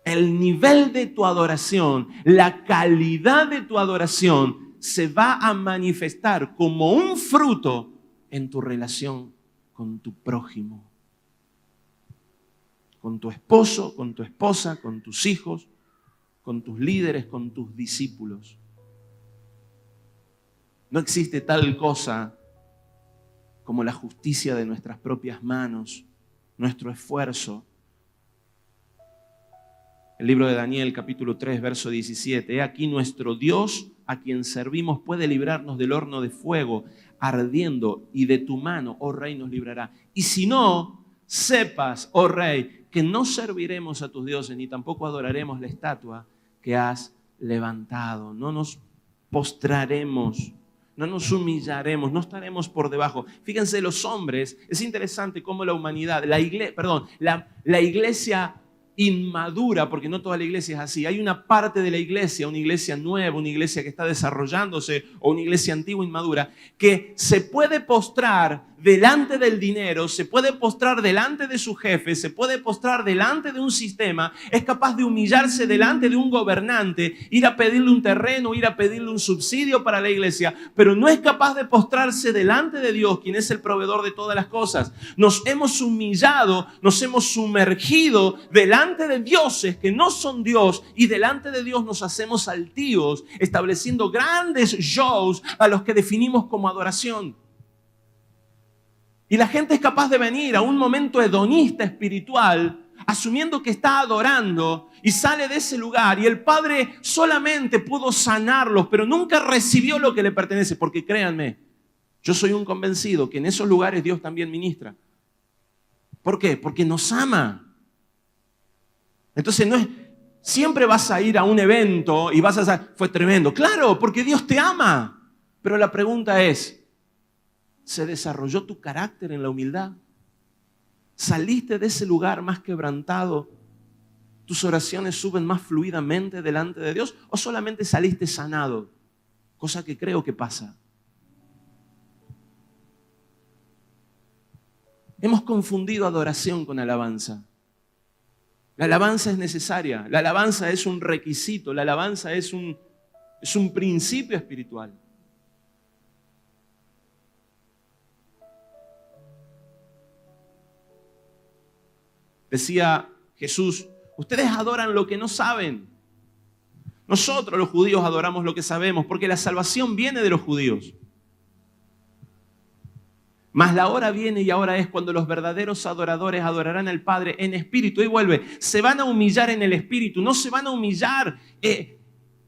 el nivel de tu adoración, la calidad de tu adoración se va a manifestar como un fruto en tu relación con tu prójimo, con tu esposo, con tu esposa, con tus hijos, con tus líderes, con tus discípulos. No existe tal cosa como la justicia de nuestras propias manos, nuestro esfuerzo. El libro de Daniel, capítulo 3, verso 17. He aquí nuestro Dios, a quien servimos, puede librarnos del horno de fuego ardiendo, y de tu mano, oh Rey, nos librará. Y si no, sepas, oh Rey, que no serviremos a tus dioses, ni tampoco adoraremos la estatua que has levantado. No nos postraremos, no nos humillaremos, no estaremos por debajo. Fíjense, los hombres, es interesante cómo la humanidad, la iglesia inmadura, porque no toda la iglesia es así. Hay una parte de la iglesia, una iglesia nueva, una iglesia que está desarrollándose, o una iglesia antigua inmadura, que se puede postrar delante del dinero, se puede postrar delante de su jefe, se puede postrar delante de un sistema, es capaz de humillarse delante de un gobernante, ir a pedirle un terreno, ir a pedirle un subsidio para la iglesia, pero no es capaz de postrarse delante de Dios, quien es el proveedor de todas las cosas. Nos hemos humillado, nos hemos sumergido delante de dioses que no son Dios, y delante de Dios nos hacemos altivos, estableciendo grandes shows a los que definimos como adoración. Y la gente es capaz de venir a un momento hedonista espiritual, asumiendo que está adorando, y sale de ese lugar y el Padre solamente pudo sanarlos, pero nunca recibió lo que le pertenece. Porque créanme, yo soy un convencido que en esos lugares Dios también ministra. ¿Por qué? Porque nos ama. Entonces no es, siempre vas a ir a un evento y vas a decir, fue tremendo. Claro, porque Dios te ama. Pero la pregunta es, ¿se desarrolló tu carácter en la humildad? ¿Saliste de ese lugar más quebrantado? ¿Tus oraciones suben más fluidamente delante de Dios? ¿O solamente saliste sanado? Cosa que creo que pasa. Hemos confundido adoración con alabanza. La alabanza es necesaria, la alabanza es un requisito, la alabanza es un principio espiritual. Decía Jesús, ustedes adoran lo que no saben. Nosotros los judíos adoramos lo que sabemos, porque la salvación viene de los judíos. Mas la hora viene y ahora es cuando los verdaderos adoradores adorarán al Padre en espíritu. Y vuelve, se van a humillar en el espíritu, no se van a humillar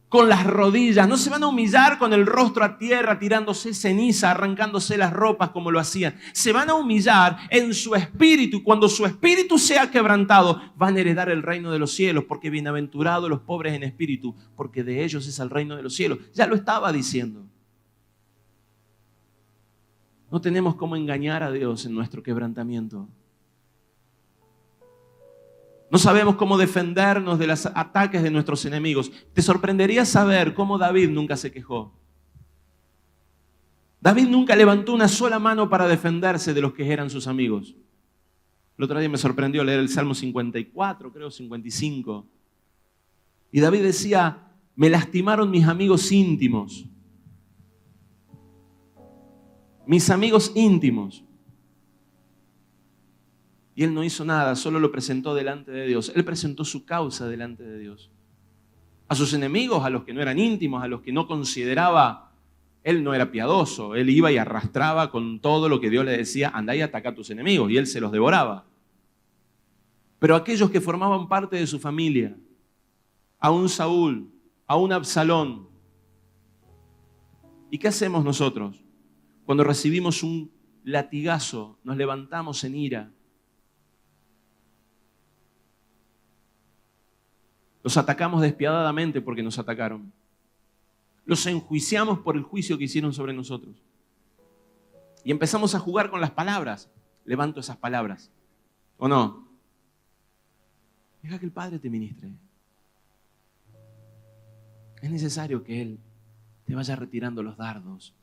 con las rodillas, no se van a humillar con el rostro a tierra, tirándose ceniza, arrancándose las ropas como lo hacían. Se van a humillar en su espíritu, y cuando su espíritu sea quebrantado, van a heredar el reino de los cielos, porque bienaventurados los pobres en espíritu, porque de ellos es el reino de los cielos. Ya lo estaba diciendo. No tenemos cómo engañar a Dios en nuestro quebrantamiento. No sabemos cómo defendernos de los ataques de nuestros enemigos. Te sorprendería saber cómo David nunca se quejó. David nunca levantó una sola mano para defenderse de los que eran sus amigos. El otro día me sorprendió leer el Salmo 54, creo 55. Y David decía, me lastimaron mis amigos íntimos. Mis amigos íntimos. Y él no hizo nada, solo lo presentó delante de Dios. Él presentó su causa delante de Dios. A sus enemigos, a los que no eran íntimos, a los que no consideraba Él no era piadoso, él iba y arrastraba con todo lo que Dios le decía, andá y ataca a tus enemigos, y él se los devoraba. Pero aquellos que formaban parte de su familia, a un Saúl, a un Absalón, ¿y qué hacemos nosotros? Cuando recibimos un latigazo, nos levantamos en ira. Los atacamos despiadadamente porque nos atacaron. Los enjuiciamos por el juicio que hicieron sobre nosotros. Y empezamos a jugar con las palabras. Levanto esas palabras. ¿O no? Deja que el Padre te ministre. Es necesario que Él te vaya retirando los dardos.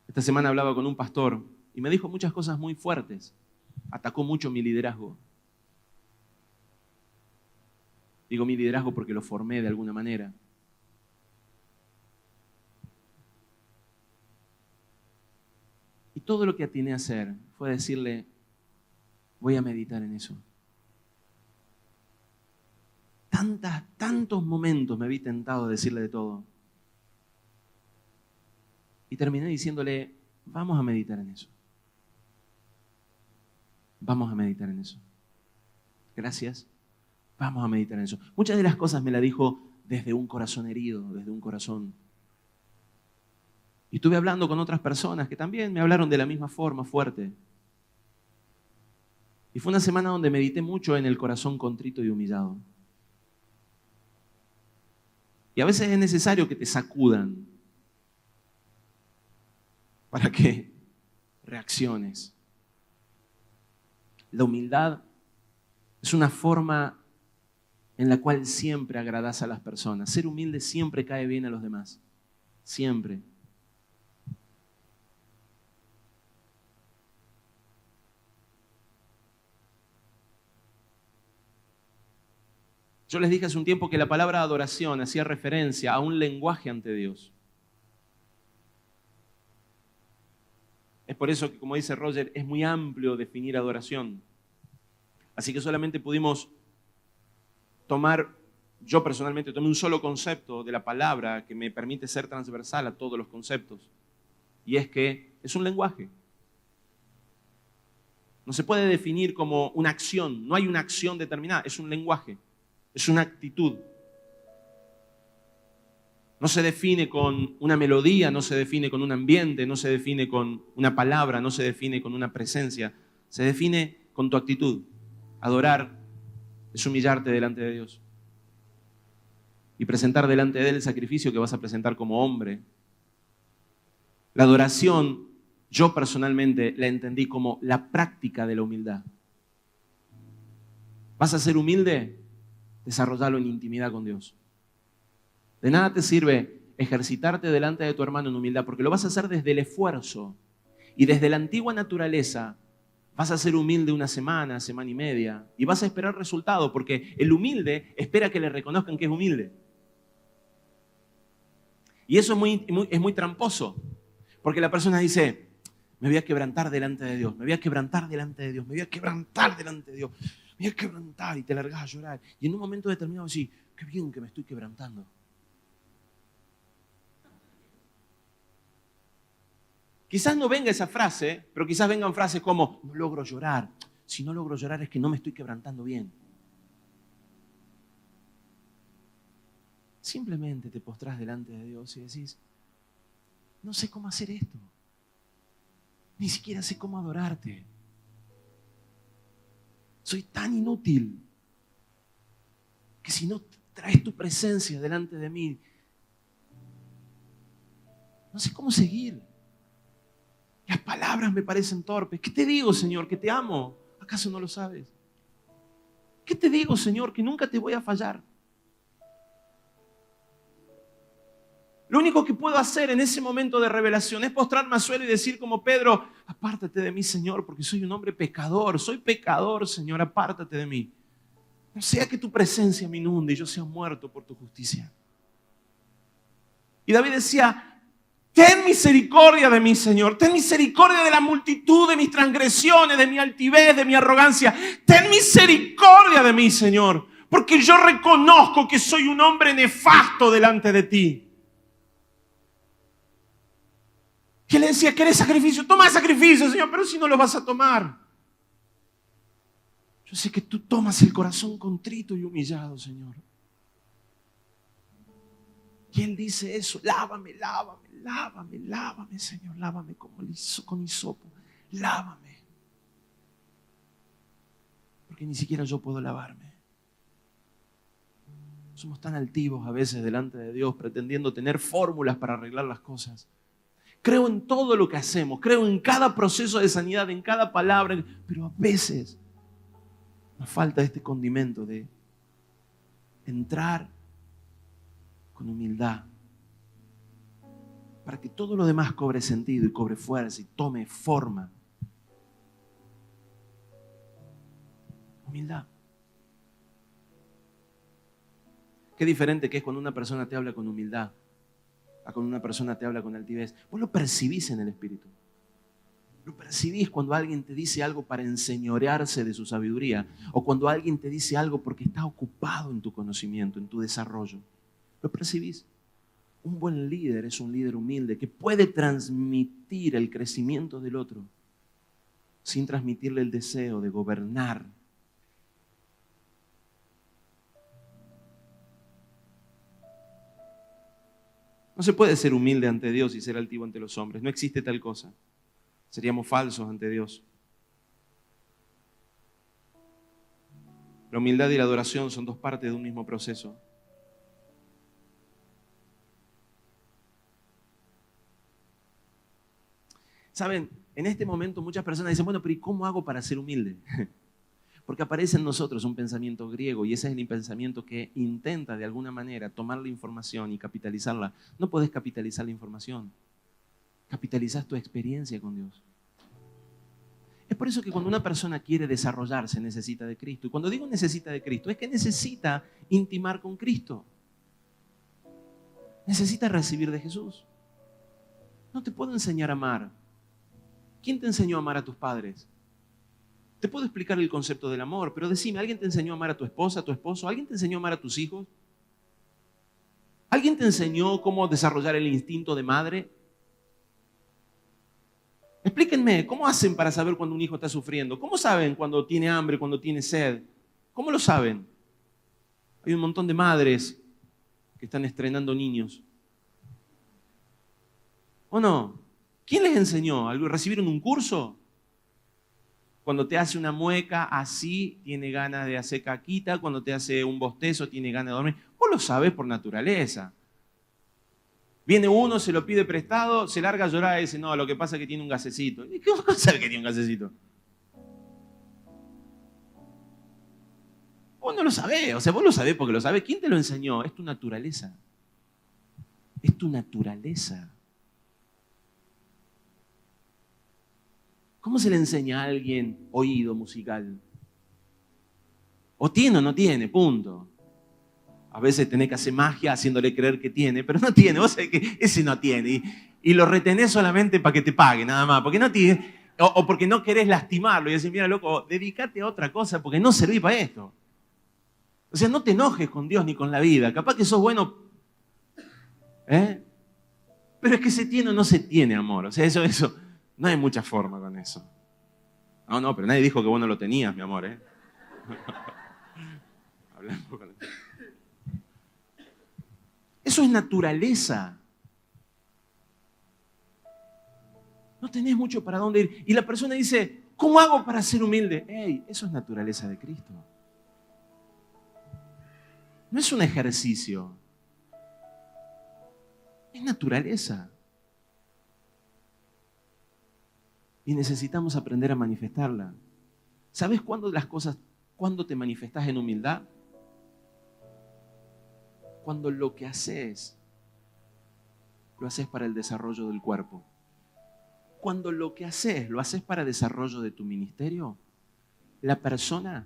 Esta semana hablaba con un pastor y me dijo muchas cosas muy fuertes. Atacó mucho mi liderazgo. Digo mi liderazgo porque lo formé de alguna manera. Y todo lo que atiné a hacer fue decirle, voy a meditar en eso. Tantos momentos me vi tentado a decirle de todo. Y terminé diciéndole, vamos a meditar en eso. Vamos a meditar en eso. Gracias. Vamos a meditar en eso. Muchas de las cosas me las dijo desde un corazón herido, desde un corazón. Y estuve hablando con otras personas que también me hablaron de la misma forma, fuerte. Y fue una semana donde medité mucho en el corazón contrito y humillado. Y a veces es necesario que te sacudan para que reacciones. La humildad es una forma en la cual siempre agradas a las personas. Ser humilde siempre cae bien a los demás. Siempre. Yo les dije hace un tiempo que la palabra adoración hacía referencia a un lenguaje ante Dios. Es por eso que, como dice Roger, es muy amplio definir adoración. Así que solamente pudimos tomar, yo personalmente tomé un solo concepto de la palabra que me permite ser transversal a todos los conceptos. Y es que es un lenguaje. No se puede definir como una acción, no hay una acción determinada, es un lenguaje, es una actitud. No se define con una melodía, no se define con un ambiente, no se define con una palabra, no se define con una presencia, se define con tu actitud. Adorar es humillarte delante de Dios y presentar delante de Él el sacrificio que vas a presentar como hombre. La adoración, yo personalmente la entendí como la práctica de la humildad. ¿Vas a ser humilde? Desarrollalo en intimidad con Dios. De nada te sirve ejercitarte delante de tu hermano en humildad, porque lo vas a hacer desde el esfuerzo y desde la antigua naturaleza. Vas a ser humilde una semana, semana y media, y vas a esperar resultado, porque el humilde espera que le reconozcan que es humilde. Y eso es muy tramposo, porque la persona dice, me voy a quebrantar delante de Dios, me voy a quebrantar delante de Dios, me voy a quebrantar delante de Dios, me voy a quebrantar, y te largas a llorar. Y en un momento determinado decís, qué bien que me estoy quebrantando. Quizás no venga esa frase, pero quizás vengan frases como, no logro llorar. Si no logro llorar es que no me estoy quebrantando bien. Simplemente te postrás delante de Dios y decís, no sé cómo hacer esto. Ni siquiera sé cómo adorarte. Soy tan inútil que si no traes tu presencia delante de mí, no sé cómo seguir. Las palabras me parecen torpes. ¿Qué te digo, Señor? Que te amo. ¿Acaso no lo sabes? ¿Qué te digo, Señor? Que nunca te voy a fallar. Lo único que puedo hacer en ese momento de revelación es postrarme al suelo y decir como Pedro, apártate de mí, Señor, porque soy un hombre pecador. Soy pecador, Señor, apártate de mí. No sea que tu presencia me inunde y yo sea muerto por tu justicia. Y David decía, ten misericordia de mí, Señor. Ten misericordia de la multitud de mis transgresiones, de mi altivez, de mi arrogancia. Ten misericordia de mí, Señor. porque yo reconozco que soy un hombre nefasto delante de ti. Y él le decía, ¿querés sacrificio? Toma sacrificio, Señor, pero si no lo vas a tomar. Yo sé que tú tomas el corazón contrito y humillado, Señor. Y él dice eso, lávame, lávame, lávame, lávame, Señor, lávame con hisopo, lávame. Porque ni siquiera yo puedo lavarme. Somos tan altivos a veces delante de Dios, pretendiendo tener fórmulas para arreglar las cosas. Creo en todo lo que hacemos, creo en cada proceso de sanidad, en cada palabra, pero a veces nos falta este condimento de entrar con humildad para que todo lo demás cobre sentido y cobre fuerza y tome forma. Humildad. Qué diferente que es cuando una persona te habla con humildad a cuando una persona te habla con altivez. Vos lo percibís en el espíritu. Lo percibís cuando alguien te dice algo para enseñorearse de su sabiduría o cuando alguien te dice algo porque está ocupado en tu conocimiento, en tu desarrollo. Lo percibís. Un buen líder es un líder humilde que puede transmitir el crecimiento del otro sin transmitirle el deseo de gobernar. No se puede ser humilde ante Dios y ser altivo ante los hombres. No existe tal cosa. Seríamos falsos ante Dios. La humildad y la adoración son dos partes de un mismo proceso. Saben, en este momento muchas personas dicen, bueno, pero ¿y cómo hago para ser humilde? Porque aparece en nosotros un pensamiento griego y ese es el pensamiento que intenta de alguna manera tomar la información y capitalizarla. No podés capitalizar la información. Capitalizás tu experiencia con Dios. Es por eso que cuando una persona quiere desarrollarse necesita de Cristo. Y cuando digo necesita de Cristo, es que necesita intimar con Cristo. Necesita recibir de Jesús. No te puedo enseñar a amar. ¿Quién te enseñó a amar a tus padres? Te puedo explicar el concepto del amor, pero decime, ¿alguien te enseñó a amar a tu esposa, a tu esposo? ¿Alguien te enseñó a amar a tus hijos? ¿Alguien te enseñó cómo desarrollar el instinto de madre? Explíquenme, ¿cómo hacen para saber cuando un hijo está sufriendo? ¿Cómo saben cuando tiene hambre, cuando tiene sed? ¿Cómo lo saben? Hay un montón de madres que están estrenando niños. ¿O no? ¿Quién les enseñó? ¿Recibieron un curso? Cuando te hace una mueca así, tiene ganas de hacer caquita. Cuando te hace un bostezo, tiene ganas de dormir. Vos lo sabés por naturaleza. Viene uno, se lo pide prestado, se larga a llorar y dice, no, lo que pasa es que tiene un gasecito. ¿Y qué vos sabés que tiene un gasecito? Vos no lo sabés, o sea, vos lo sabés porque lo sabés. ¿Quién te lo enseñó? Es tu naturaleza. Es tu naturaleza. ¿Cómo se le enseña a alguien oído musical? O tiene o no tiene, punto. A veces tenés que hacer magia haciéndole creer que tiene, pero no tiene. Vos sabés que ese no tiene. Y lo retenés solamente para que te pague, nada más. Porque no tiene, o porque no querés lastimarlo y decir, mira, loco, dedícate a otra cosa porque no serví para esto. O sea, no te enojes con Dios ni con la vida. Capaz que sos bueno. Pero es que se tiene o no se tiene amor. O sea, eso. No hay mucha forma con eso. No, pero nadie dijo que vos no lo tenías, mi amor, Hablamos con eso. Eso es naturaleza. No tenés mucho para dónde ir. Y la persona dice, ¿cómo hago para ser humilde? ¡Ey! Eso es naturaleza de Cristo. No es un ejercicio. Es naturaleza. Y necesitamos aprender a manifestarla. ¿Sabes cuándo te manifestás en humildad? Cuando lo que haces, lo haces para el desarrollo del cuerpo. Cuando lo que haces, lo haces para el desarrollo de tu ministerio, las personas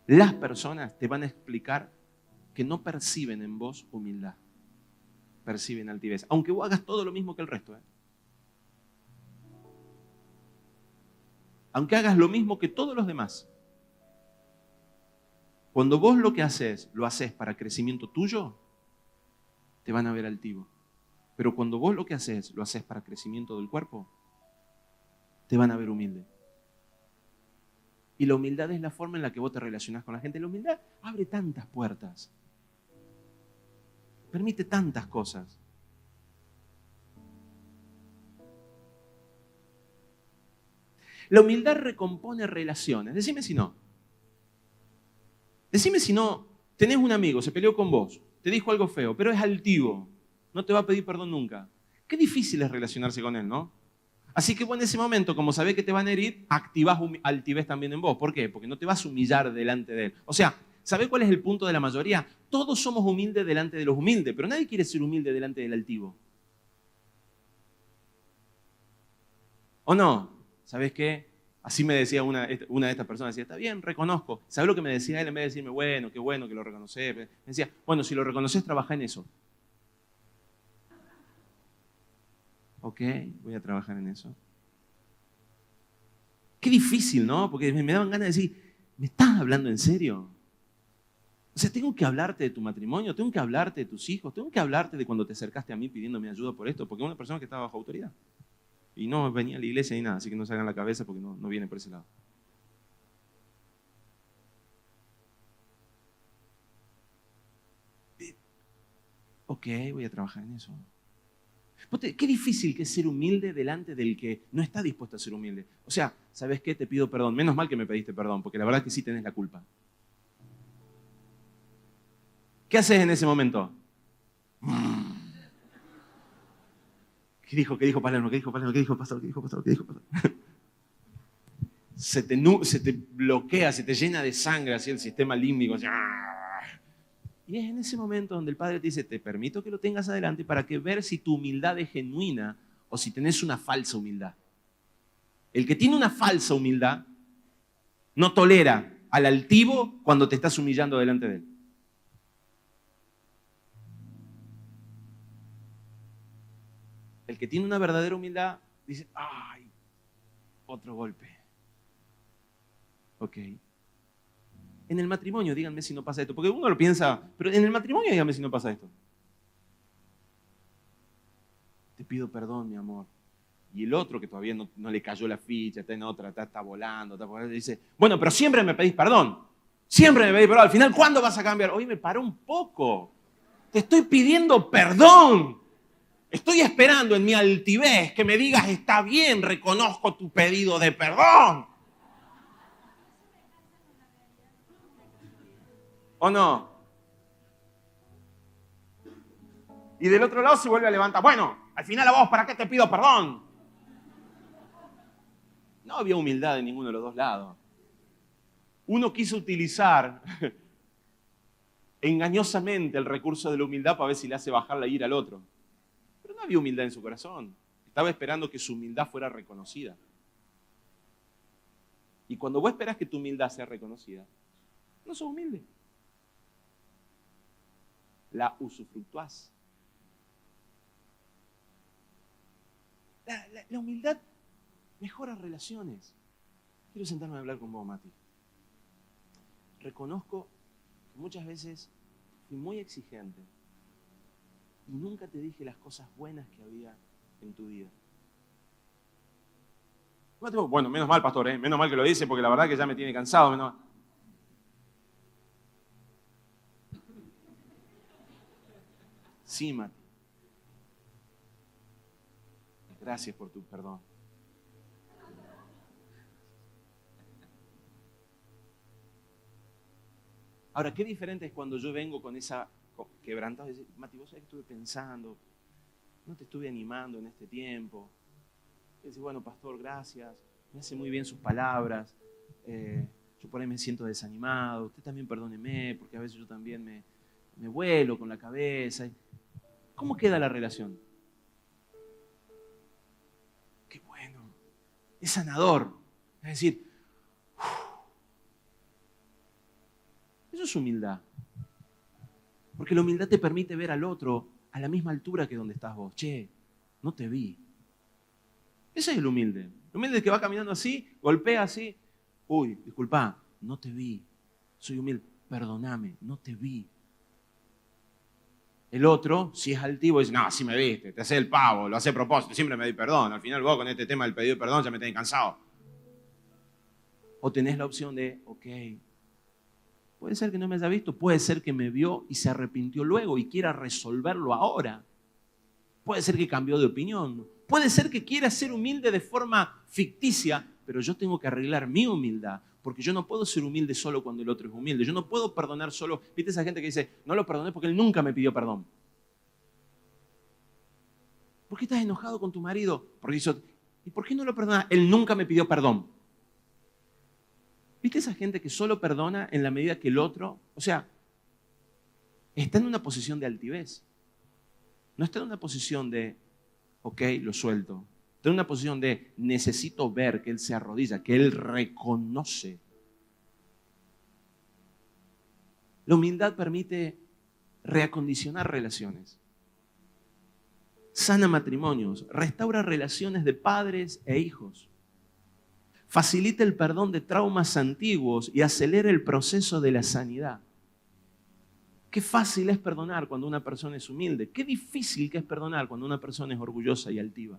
te van a explicar que no perciben en vos humildad. Perciben altivez. Aunque vos hagas todo lo mismo que el resto, Aunque hagas lo mismo que todos los demás. Cuando vos lo que haces, lo haces para crecimiento tuyo, te van a ver altivo. Pero cuando vos lo que haces, lo haces para crecimiento del cuerpo, te van a ver humilde. Y la humildad es la forma en la que vos te relacionás con la gente. La humildad abre tantas puertas. Permite tantas cosas. La humildad recompone relaciones. Decime si no. Decime si no, tenés un amigo, se peleó con vos, te dijo algo feo, pero es altivo, no te va a pedir perdón nunca. Qué difícil es relacionarse con él, ¿no? Así que vos en ese momento, como sabés que te van a herir, activás altivez también en vos. ¿Por qué? Porque no te vas a humillar delante de él. O sea, ¿sabés cuál es el punto de la mayoría? Todos somos humildes delante de los humildes, pero nadie quiere ser humilde delante del altivo. ¿O no? ¿Sabés qué? Así me decía una de estas personas, decía, está bien, reconozco. ¿Sabés lo que me decía él? En vez de decirme, bueno que lo reconoces, me decía, bueno, si lo reconoces, trabaja en eso. Ok, voy a trabajar en eso. Qué difícil, ¿no? Porque me daban ganas de decir, ¿me estás hablando en serio? O sea, tengo que hablarte de tu matrimonio, tengo que hablarte de tus hijos, tengo que hablarte de cuando te acercaste a mí pidiéndome ayuda por esto, porque es una persona que estaba bajo autoridad. Y no venía a la iglesia ni nada, así que no se hagan la cabeza porque no viene por ese lado. Ok, voy a trabajar en eso. Qué difícil que es ser humilde delante del que no está dispuesto a ser humilde. O sea, ¿sabes qué? Te pido perdón. Menos mal que me pediste perdón, porque la verdad es que sí tenés la culpa. ¿Qué haces en ese momento? ¿Qué dijo Palermo? ¿Qué dijo Palermo? ¿Qué dijo Pastor? ¿Qué dijo Pastor? ¿Qué dijo Pastor? Se te bloquea, se te llena de sangre así el sistema límbico. Así. Y es en ese momento donde el Padre te dice, te permito que lo tengas adelante para que ver si tu humildad es genuina o si tenés una falsa humildad. El que tiene una falsa humildad no tolera al altivo cuando te estás humillando delante de él. El que tiene una verdadera humildad dice, ¡ay! Otro golpe. Ok. En el matrimonio, díganme si no pasa esto. Porque uno lo piensa, pero en el matrimonio díganme si no pasa esto. Te pido perdón, mi amor. Y el otro que todavía no le cayó la ficha, está en otra, está volando, dice, bueno, pero siempre me pedís perdón. Siempre me pedís perdón. Al final, ¿cuándo vas a cambiar? Oye, me paró un poco. Te estoy pidiendo perdón. Estoy esperando en mi altivez que me digas, está bien, reconozco tu pedido de perdón. ¿O no? Y del otro lado se vuelve a levantar. Bueno, al final a vos, ¿para qué te pido perdón? No había humildad en ninguno de los dos lados. Uno quiso utilizar engañosamente el recurso de la humildad para ver si le hace bajar la ira al otro. Pero no había humildad en su corazón. Estaba esperando que su humildad fuera reconocida. Y cuando vos esperás que tu humildad sea reconocida, no sos humilde. La usufructuás. La humildad mejora relaciones. Quiero sentarme a hablar con vos, Mati. Reconozco que muchas veces fui muy exigente y nunca te dije las cosas buenas que había en tu vida. Bueno, menos mal, pastor, ¿eh? Menos mal que lo dice porque la verdad que ya me tiene cansado. Menos mal. Sí, Mati. Gracias por tu perdón. Ahora, qué diferente es cuando yo vengo con esa quebrantada y digo, Mati, vos sabés que estuve pensando, no te estuve animando en este tiempo. Y dices, bueno, pastor, gracias, me hace muy bien sus palabras, yo por ahí me siento desanimado, usted también perdóneme, porque a veces yo también me vuelo con la cabeza. ¿Cómo queda la relación? Qué bueno, es sanador, es decir, eso es humildad. Porque la humildad te permite ver al otro a la misma altura que donde estás vos. Che, no te vi. Ese es el humilde. El humilde es que va caminando así, golpea así. Uy, disculpa, no te vi. Soy humilde. perdóname, no te vi. El otro, si es altivo, dice, no, sí me viste, te hace el pavo, lo hace a propósito, siempre me di perdón. Al final vos con este tema del pedido de perdón ya me tenés cansado. O tenés la opción de, ok, puede ser que no me haya visto, puede ser que me vio y se arrepintió luego y quiera resolverlo ahora. Puede ser que cambió de opinión. Puede ser que quiera ser humilde de forma ficticia, pero yo tengo que arreglar mi humildad, porque yo no puedo ser humilde solo cuando el otro es humilde. Yo no puedo perdonar solo. ¿Viste esa gente que dice, no lo perdoné porque él nunca me pidió perdón? ¿Por qué estás enojado con tu marido? Porque dice, ¿y por qué no lo perdonas? Él nunca me pidió perdón. ¿Viste esa gente que solo perdona en la medida que el otro, o sea, está en una posición de altivez? No está en una posición de, ok, lo suelto. Está en una posición de, necesito ver que él se arrodilla, que él reconoce. La humildad permite reacondicionar relaciones. Sana matrimonios, restaura relaciones de padres e hijos. Facilita el perdón de traumas antiguos y acelera el proceso de la sanidad. Qué fácil es perdonar cuando una persona es humilde. Qué difícil que es perdonar cuando una persona es orgullosa y altiva.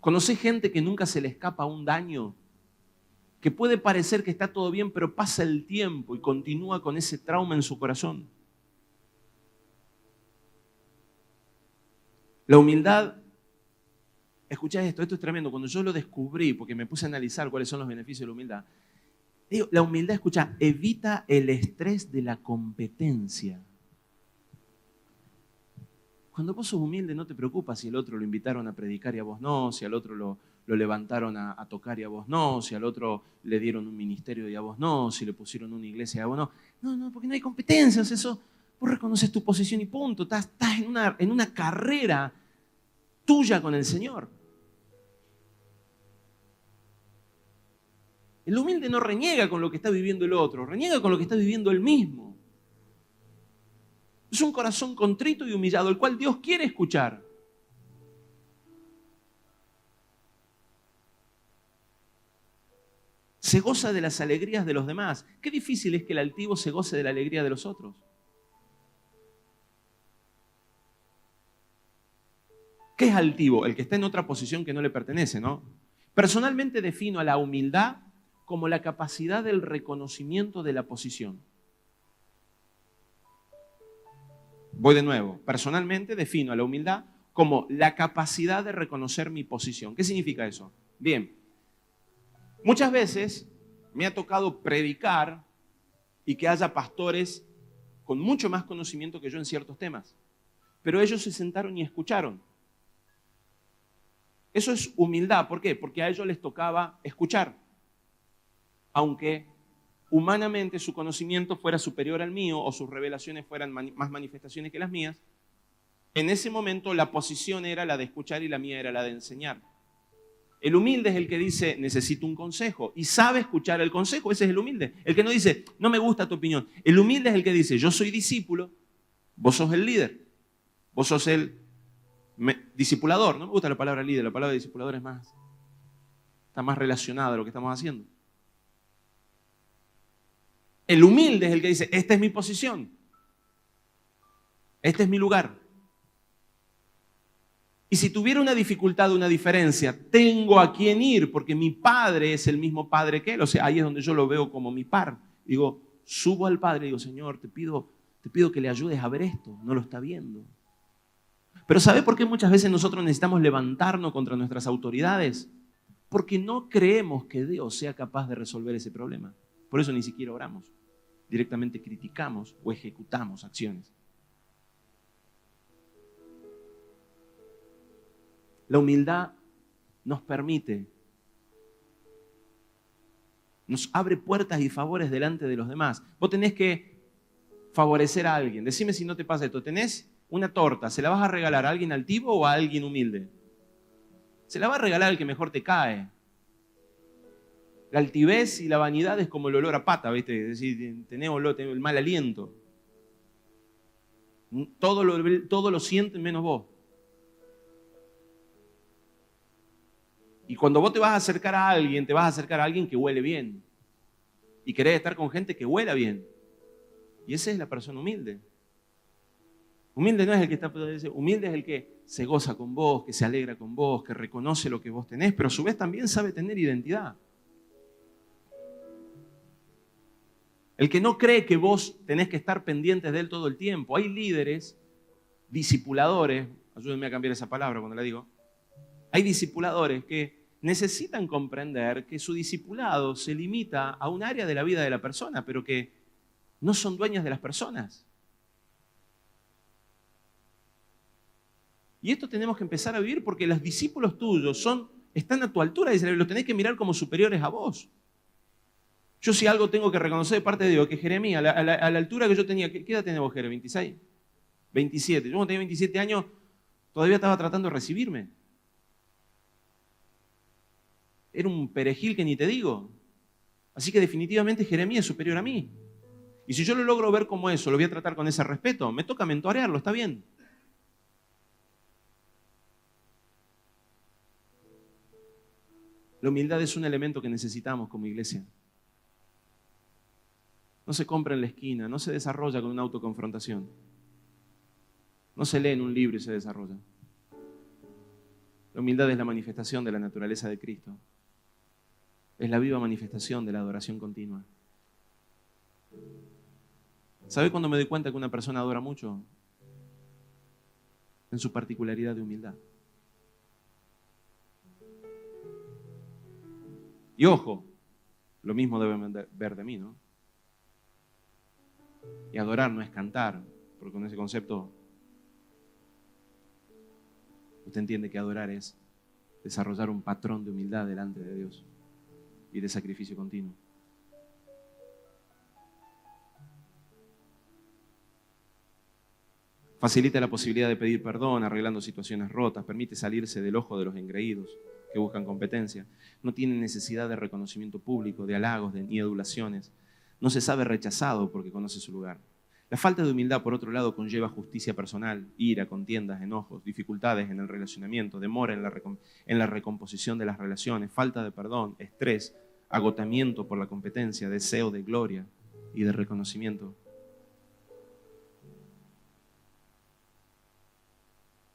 ¿Conocés gente que nunca se le escapa un daño? Que puede parecer que está todo bien, pero pasa el tiempo y continúa con ese trauma en su corazón. La humildad, escuchá esto es tremendo. Cuando yo lo descubrí, porque me puse a analizar cuáles son los beneficios de la humildad, digo, la humildad, escucha, evita el estrés de la competencia. Cuando vos sos humilde no te preocupas si el otro lo invitaron a predicar y a vos no, si al otro lo levantaron a tocar y a vos no, si al otro le dieron un ministerio y a vos no, si le pusieron una iglesia y a vos no. No, porque no hay competencias, eso, vos reconoces tu posición y punto, estás en una carrera tuya con el Señor. El humilde no reniega con lo que está viviendo el otro, reniega con lo que está viviendo él mismo. Es un corazón contrito y humillado, el cual Dios quiere escuchar. Se goza de las alegrías de los demás. Qué difícil es que el altivo se goce de la alegría de los otros. ¿Qué es altivo? El que está en otra posición que no le pertenece, ¿no? Personalmente defino a la humildad como la capacidad del reconocimiento de la posición. Voy de nuevo. Personalmente defino a la humildad como la capacidad de reconocer mi posición. ¿Qué significa eso? Bien, muchas veces me ha tocado predicar y que haya pastores con mucho más conocimiento que yo en ciertos temas, pero ellos se sentaron y escucharon. Eso es humildad. ¿Por qué? Porque a ellos les tocaba escuchar. Aunque humanamente su conocimiento fuera superior al mío o sus revelaciones fueran más manifestaciones que las mías, en ese momento la posición era la de escuchar y la mía era la de enseñar. El humilde es el que dice, necesito un consejo y sabe escuchar el consejo, ese es el humilde. El que no dice, no me gusta tu opinión. El humilde es el que dice, yo soy discípulo, vos sos el líder, vos sos el discipulador. No me gusta la palabra líder, la palabra discipulador está más relacionada a lo que estamos haciendo. El humilde es el que dice, esta es mi posición, este es mi lugar. Y si tuviera una dificultad, una diferencia, tengo a quién ir, porque mi padre es el mismo padre que él. O sea, ahí es donde yo lo veo como mi par. Digo, subo al padre y digo, Señor, te pido que le ayudes a ver esto, no lo está viendo. Pero ¿sabe por qué muchas veces nosotros necesitamos levantarnos contra nuestras autoridades? Porque no creemos que Dios sea capaz de resolver ese problema. Por eso ni siquiera oramos. Directamente criticamos o ejecutamos acciones. La humildad nos permite, nos abre puertas y favores delante de los demás. Vos tenés que favorecer a alguien. Decime si no te pasa esto. Tenés una torta, ¿se la vas a regalar a alguien altivo o a alguien humilde? Se la va a regalar al que mejor te cae. La altivez y la vanidad es como el olor a pata, ¿viste? Es decir, tenemos el mal aliento. Todo lo sienten menos vos. Y cuando vos te vas a acercar a alguien, te vas a acercar a alguien que huele bien. Y querés estar con gente que huela bien. Y esa es la persona humilde. Humilde no es el que está, humilde es el que se goza con vos, que se alegra con vos, que reconoce lo que vos tenés, pero a su vez también sabe tener identidad. El que no cree que vos tenés que estar pendientes de él todo el tiempo. Hay líderes, discipuladores, ayúdenme a cambiar esa palabra cuando la digo. Hay discipuladores que necesitan comprender que su discipulado se limita a un área de la vida de la persona, pero que no son dueños de las personas. Y esto tenemos que empezar a vivir porque los discípulos tuyos están a tu altura, y los tenés que mirar como superiores a vos. Yo si algo tengo que reconocer de parte de Dios, que Jeremías, a la altura que yo tenía, ¿qué edad tenés vos, Jeremías? 26, 27. Yo cuando tenía 27 años todavía estaba tratando de recibirme. Era un perejil que ni te digo. Así que definitivamente Jeremías es superior a mí. Y si yo lo logro ver como eso, lo voy a tratar con ese respeto, me toca mentorearlo, está bien. La humildad es un elemento que necesitamos como iglesia. No se compra en la esquina, no se desarrolla con una autoconfrontación. No se lee en un libro y se desarrolla. La humildad es la manifestación de la naturaleza de Cristo. Es la viva manifestación de la adoración continua. ¿Sabe cuándo me doy cuenta que una persona adora mucho? En su particularidad de humildad. Y ojo, lo mismo deben ver de mí, ¿no? Y adorar no es cantar, porque con ese concepto usted entiende que adorar es desarrollar un patrón de humildad delante de Dios y de sacrificio continuo. Facilita la posibilidad de pedir perdón, arreglando situaciones rotas, permite salirse del ojo de los engreídos que buscan competencia. No tiene necesidad de reconocimiento público, de halagos ni adulaciones. No se sabe rechazado porque conoce su lugar. La falta de humildad, por otro lado, conlleva justicia personal, ira, contiendas, enojos, dificultades en el relacionamiento, demora en la recomposición de las relaciones, falta de perdón, estrés, agotamiento por la competencia, deseo de gloria y de reconocimiento.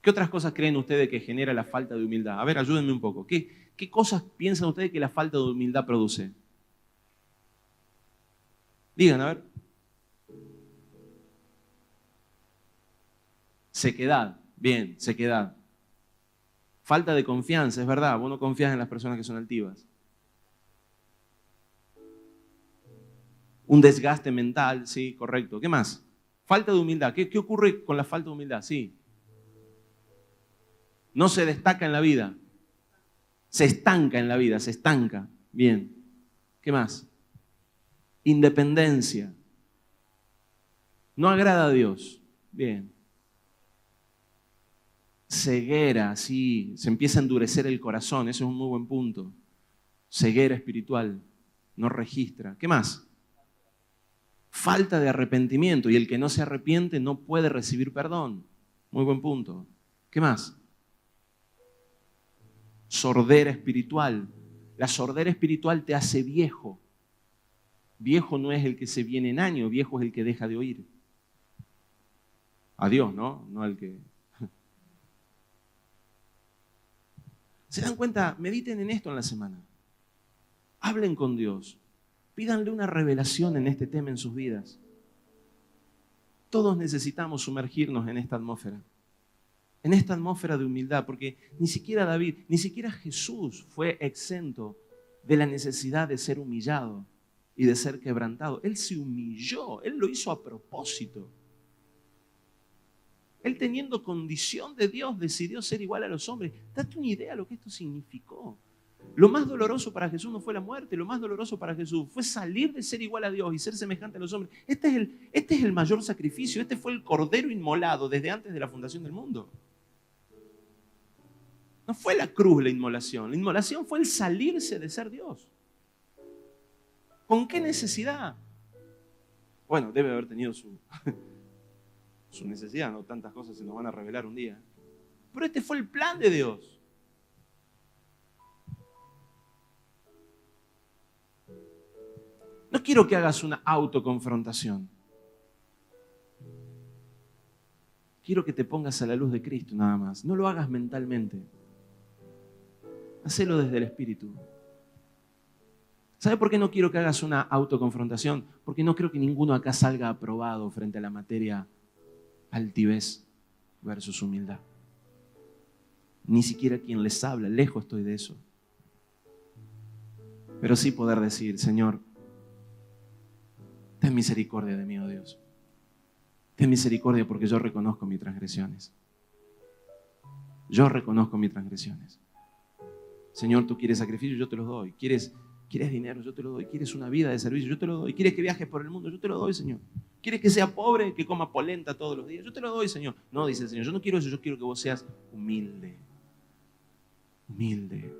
¿Qué otras cosas creen ustedes que genera la falta de humildad? A ver, ayúdenme un poco. ¿Qué cosas piensan ustedes que la falta de humildad produce? Digan, a ver. Sequedad. Bien, sequedad. Falta de confianza, es verdad. Vos no confías en las personas que son altivas. Un desgaste mental, sí, correcto. ¿Qué más? Falta de humildad. ¿Qué ocurre con la falta de humildad? Sí. No se destaca en la vida. Se estanca en la vida, se estanca. Bien. ¿Qué más? Independencia. No agrada a Dios. Bien. Ceguera, sí. Se empieza a endurecer el corazón. Eso es un muy buen punto. Ceguera espiritual. No registra. ¿Qué más? Falta de arrepentimiento. Y el que no se arrepiente no puede recibir perdón. Muy buen punto. ¿Qué más? Sordera espiritual. La sordera espiritual te hace viejo. Viejo no es el que se viene en año, viejo es el que deja de oír. A Dios, ¿no? No al que... ¿Se dan cuenta? Mediten en esto en la semana. Hablen con Dios. Pídanle una revelación en este tema en sus vidas. Todos necesitamos sumergirnos en esta atmósfera. En esta atmósfera de humildad, porque ni siquiera David, ni siquiera Jesús fue exento de la necesidad de ser humillado y de ser quebrantado. Él se humilló, Él lo hizo a propósito. Él, teniendo condición de Dios, decidió ser igual a los hombres. Date una idea de lo que esto significó. Lo más doloroso para Jesús no fue la muerte, lo más doloroso para Jesús fue salir de ser igual a Dios y ser semejante a los hombres. Este es el mayor sacrificio, este fue el cordero inmolado desde antes de la fundación del mundo. No fue la cruz la inmolación fue el salirse de ser Dios. ¿Con qué necesidad? Bueno, debe haber tenido su necesidad, no tantas cosas se nos van a revelar un día. Pero este fue el plan de Dios. No quiero que hagas una autoconfrontación. quiero que te pongas a la luz de Cristo nada más. No lo hagas mentalmente. Hacelo desde el Espíritu. ¿Sabe por qué no quiero que hagas una autoconfrontación? Porque no creo que ninguno acá salga aprobado frente a la materia altivez versus humildad. Ni siquiera quien les habla, lejos estoy de eso. Pero sí poder decir, Señor, ten misericordia de mí, oh Dios. Ten misericordia porque yo reconozco mis transgresiones. Yo reconozco mis transgresiones. Señor, tú quieres sacrificio, yo te los doy. ¿Quieres dinero? Yo te lo doy. ¿Quieres una vida de servicio? Yo te lo doy. ¿Quieres que viajes por el mundo? Yo te lo doy, Señor. ¿Quieres que sea pobre, que coma polenta todos los días? Yo te lo doy, Señor. No, dice el Señor, yo no quiero eso, yo quiero que vos seas humilde. Humilde.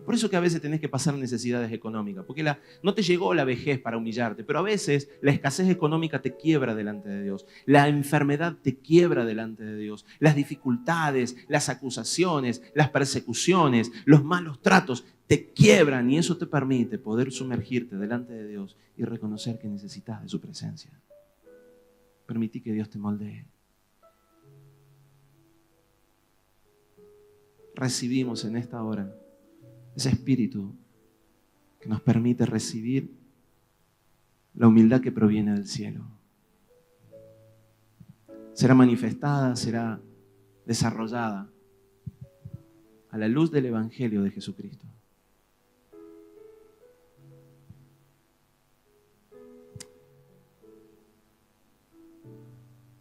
Por eso que a veces tenés que pasar necesidades económicas, porque no te llegó la vejez para humillarte, pero a veces la escasez económica te quiebra delante de Dios, la enfermedad te quiebra delante de Dios, las dificultades, las acusaciones, las persecuciones, los malos tratos te quiebran y eso te permite poder sumergirte delante de Dios y reconocer que necesitas de su presencia. Permití que Dios te moldee. Recibimos en esta hora ese espíritu que nos permite recibir la humildad que proviene del cielo. Será manifestada, será desarrollada a la luz del Evangelio de Jesucristo.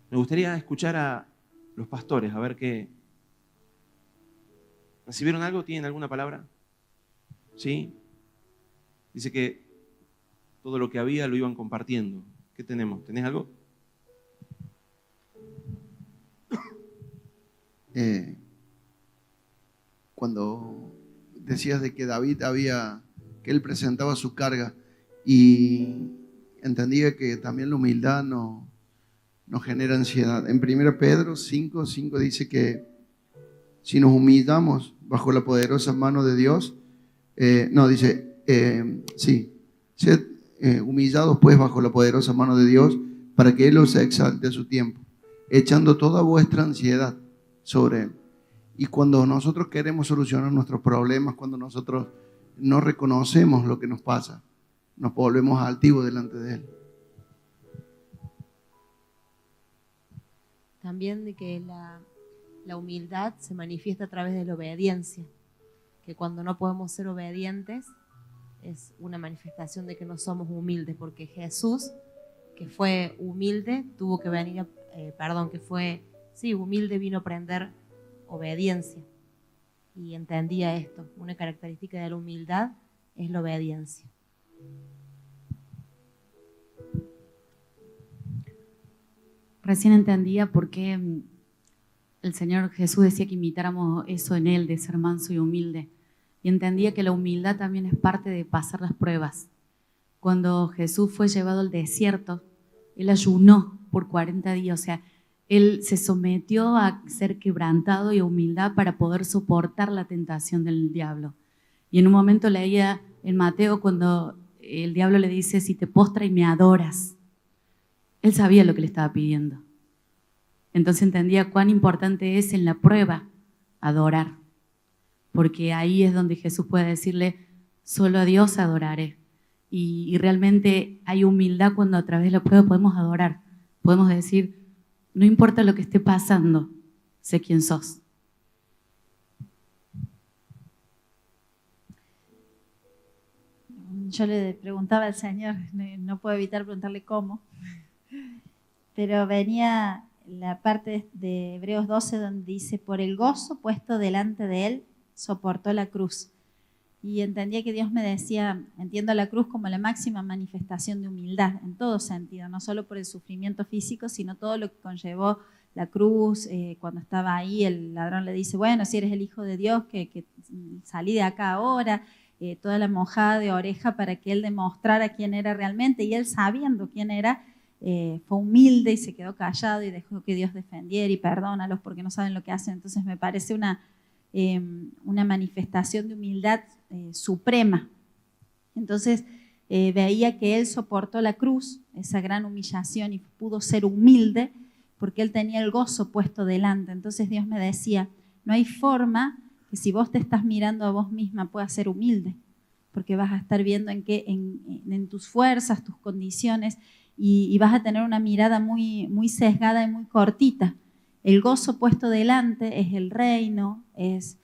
Me gustaría escuchar a los pastores, a ver qué. ¿Recibieron algo? ¿Tienen alguna palabra? ¿Sí? Dice que todo lo que había lo iban compartiendo. ¿Qué tenemos? ¿Tenés algo? Cuando decías de que David que él presentaba su carga y entendía que también la humildad nos genera ansiedad. En 1 Pedro 5:5 dice que si nos humillamos bajo la poderosa mano de Dios, sed humillados pues bajo la poderosa mano de Dios para que Él os exalte a su tiempo, echando toda vuestra ansiedad sobre Él. Y cuando nosotros queremos solucionar nuestros problemas, cuando nosotros no reconocemos lo que nos pasa, nos volvemos altivos delante de Él. También de que la humildad se manifiesta a través de la obediencia, que cuando no podemos ser obedientes es una manifestación de que no somos humildes, porque Jesús, que fue humilde, tuvo que venir, humilde, vino a aprender obediencia y entendía esto. Una característica de la humildad es la obediencia. Recién entendía por qué el Señor Jesús decía que imitáramos eso en Él, de ser manso y humilde. Y entendía que la humildad también es parte de pasar las pruebas. Cuando Jesús fue llevado al desierto, Él ayunó por 40 días. O sea, Él se sometió a ser quebrantado y a humildad para poder soportar la tentación del diablo. Y en un momento leía en Mateo cuando el diablo le dice, si te postras y me adoras. Él sabía lo que le estaba pidiendo. Entonces entendía cuán importante es en la prueba adorar. Porque ahí es donde Jesús puede decirle, solo a Dios adoraré. Y realmente hay humildad cuando a través de la prueba podemos adorar. Podemos decir, no importa lo que esté pasando, sé quién sos. Yo le preguntaba al Señor, no puedo evitar preguntarle cómo, pero venía la parte de Hebreos 12 donde dice, por el gozo puesto delante de Él, soportó la cruz. Y entendía que Dios me decía, entiendo la cruz como la máxima manifestación de humildad, en todo sentido, no solo por el sufrimiento físico, sino todo lo que conllevó la cruz. Cuando estaba ahí, el ladrón le dice, bueno, si eres el Hijo de Dios, que salí de acá ahora. Toda la mojada de oreja para que él demostrara quién era realmente, y él sabiendo quién era, fue humilde y se quedó callado y dejó que Dios defendiera y perdónalos porque no saben lo que hacen. Entonces me parece una manifestación de humildad suprema. Entonces veía que él soportó la cruz, esa gran humillación, y pudo ser humilde porque él tenía el gozo puesto delante. Entonces Dios me decía, no hay forma que si vos te estás mirando a vos misma puedas ser humilde, porque vas a estar viendo en tus fuerzas, tus condiciones, y vas a tener una mirada muy, muy sesgada y muy cortita. El gozo puesto delante es el reino, es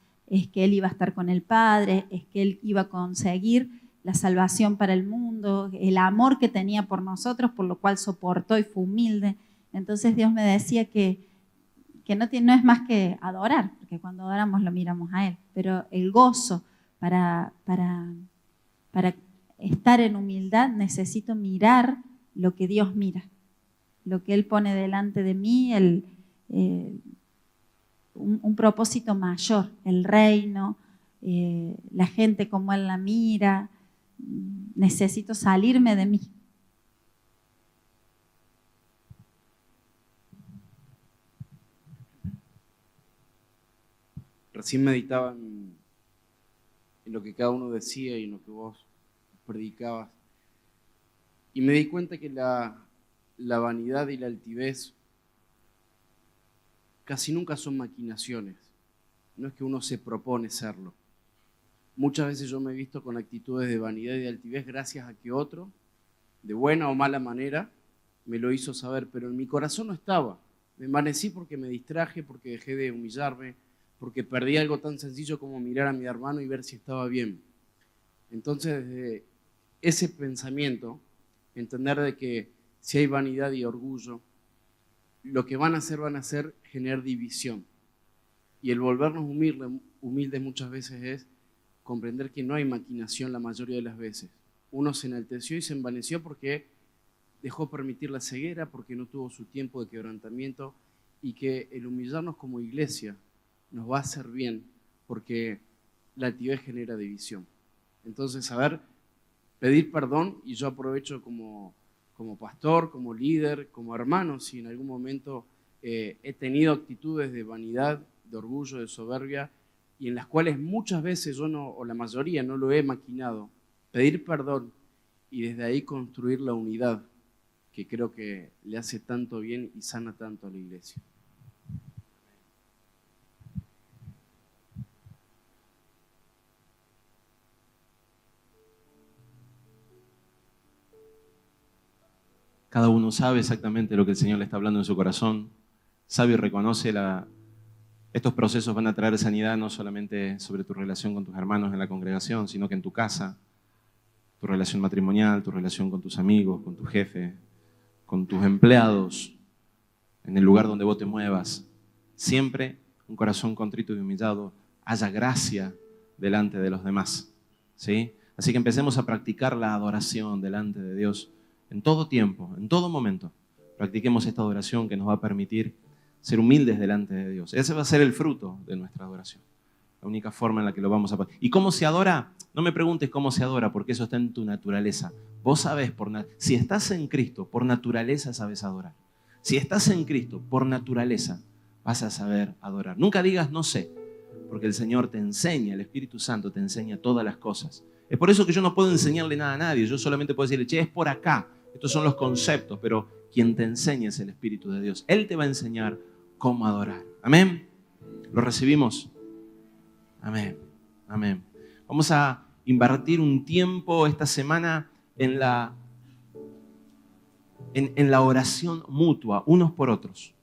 que él iba a estar con el Padre, es que él iba a conseguir la salvación para el mundo, el amor que tenía por nosotros, por lo cual soportó y fue humilde. Entonces Dios me decía que no es más que adorar, porque cuando adoramos lo miramos a Él, pero el gozo para estar en humildad necesito mirar lo que Dios mira, lo que Él pone delante de mí, un propósito mayor, el reino, la gente como Él la mira. Necesito salirme de mí. Recién meditaba en lo que cada uno decía y en lo que vos predicabas. Y me di cuenta que la vanidad y la altivez casi nunca son maquinaciones. No es que uno se propone serlo. Muchas veces yo me he visto con actitudes de vanidad y de altivez gracias a que otro, de buena o mala manera, me lo hizo saber, pero en mi corazón no estaba. Me envanecí porque me distraje, porque dejé de humillarme, porque perdí algo tan sencillo como mirar a mi hermano y ver si estaba bien. Entonces, desde ese pensamiento, entender de que si hay vanidad y orgullo, lo que van a hacer generar división. Y el volvernos humildes muchas veces es comprender que no hay maquinación la mayoría de las veces. Uno se enalteció y se envaneció porque dejó permitir la ceguera, porque no tuvo su tiempo de quebrantamiento, y que el humillarnos como iglesia nos va a hacer bien, porque la altivez genera división. Entonces, saber pedir perdón, y yo aprovecho como pastor, como líder, como hermano, si en algún momento he tenido actitudes de vanidad, de orgullo, de soberbia, y en las cuales muchas veces yo no, o la mayoría no lo he maquinado, pedir perdón y desde ahí construir la unidad que creo que le hace tanto bien y sana tanto a la iglesia. Cada uno sabe exactamente lo que el Señor le está hablando en su corazón, sabe y reconoce estos procesos van a traer sanidad no solamente sobre tu relación con tus hermanos en la congregación, sino que en tu casa, tu relación matrimonial, tu relación con tus amigos, con tu jefe, con tus empleados, en el lugar donde vos te muevas. Siempre un corazón contrito y humillado, haya gracia delante de los demás, ¿sí? Así que empecemos a practicar la adoración delante de Dios en todo tiempo, en todo momento. Practiquemos esta adoración que nos va a permitir ser humildes delante de Dios. Ese va a ser el fruto de nuestra adoración. La única forma en la que lo vamos a... ¿Y cómo se adora? No me preguntes cómo se adora, porque eso está en tu naturaleza. Vos sabés, si estás en Cristo, por naturaleza sabes adorar. Si estás en Cristo, por naturaleza, vas a saber adorar. Nunca digas no sé, porque el Señor te enseña, el Espíritu Santo te enseña todas las cosas. Es por eso que yo no puedo enseñarle nada a nadie. Yo solamente puedo decirle, che, es por acá. Estos son los conceptos, pero quien te enseña es el Espíritu de Dios. Él te va a enseñar cómo adorar. Amén. ¿Lo recibimos? Amén. Amén. Vamos a invertir un tiempo esta semana en la oración mutua, unos por otros.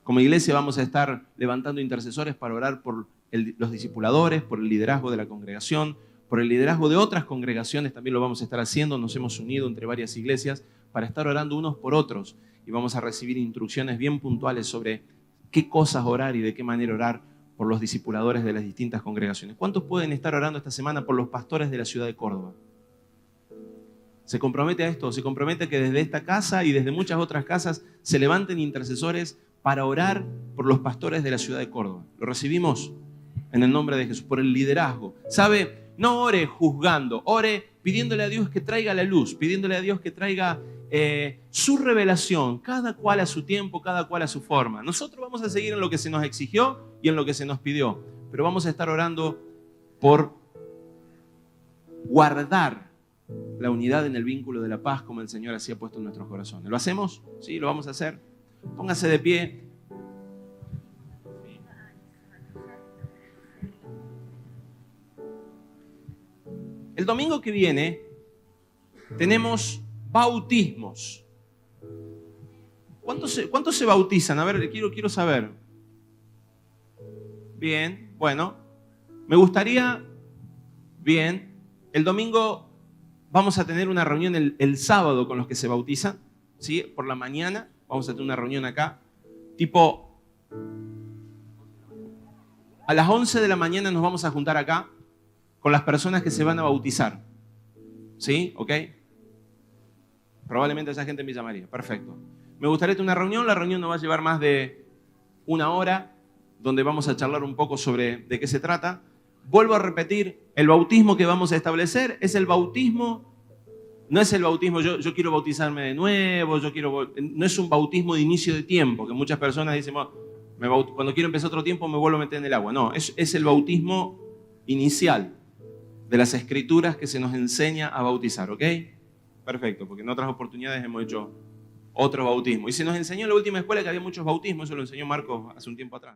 Como iglesia vamos a estar levantando intercesores para orar por los discipuladores, por el liderazgo de la congregación, por el liderazgo de otras congregaciones, también lo vamos a estar haciendo. Nos hemos unido entre varias iglesias para estar orando unos por otros y vamos a recibir instrucciones bien puntuales sobre qué cosas orar y de qué manera orar por los discipuladores de las distintas congregaciones. ¿Cuántos pueden estar orando esta semana por los pastores de la ciudad de Córdoba? ¿Se compromete a esto? ¿Se compromete a que desde esta casa y desde muchas otras casas se levanten intercesores para orar por los pastores de la ciudad de Córdoba? ¿Lo recibimos? En el nombre de Jesús, por el liderazgo. ¿Sabe? No ore juzgando, ore pidiéndole a Dios que traiga la luz, pidiéndole a Dios que traiga su revelación, cada cual a su tiempo, cada cual a su forma. Nosotros vamos a seguir en lo que se nos exigió y en lo que se nos pidió, pero vamos a estar orando por guardar la unidad en el vínculo de la paz como el Señor así ha puesto en nuestros corazones. ¿Lo hacemos? Sí, lo vamos a hacer. Póngase de pie. El domingo que viene tenemos bautismos. ¿Cuántos se bautizan? A ver, quiero saber. Bien, bueno. Me gustaría, bien, el domingo vamos a tener una reunión el sábado con los que se bautizan, ¿sí? Por la mañana vamos a tener una reunión acá, tipo, a las 11 de la mañana nos vamos a juntar acá con las personas que se van a bautizar, ¿sí? ¿Ok? Probablemente esa gente en Villa María, perfecto. Me gustaría tener una reunión, la reunión no va a llevar más de 1 hora, donde vamos a charlar un poco sobre de qué se trata. Vuelvo a repetir, el bautismo que vamos a establecer es el bautismo, no es el bautismo, yo quiero bautizarme de nuevo, no es un bautismo de inicio de tiempo, que muchas personas dicen, bueno, cuando quiero empezar otro tiempo me vuelvo a meter en el agua. No, es el bautismo inicial de las escrituras que se nos enseña a bautizar, ¿ok? Perfecto, porque en otras oportunidades hemos hecho otro bautismo. Y se nos enseñó en la última escuela que había muchos bautismos, eso lo enseñó Marcos hace un tiempo atrás.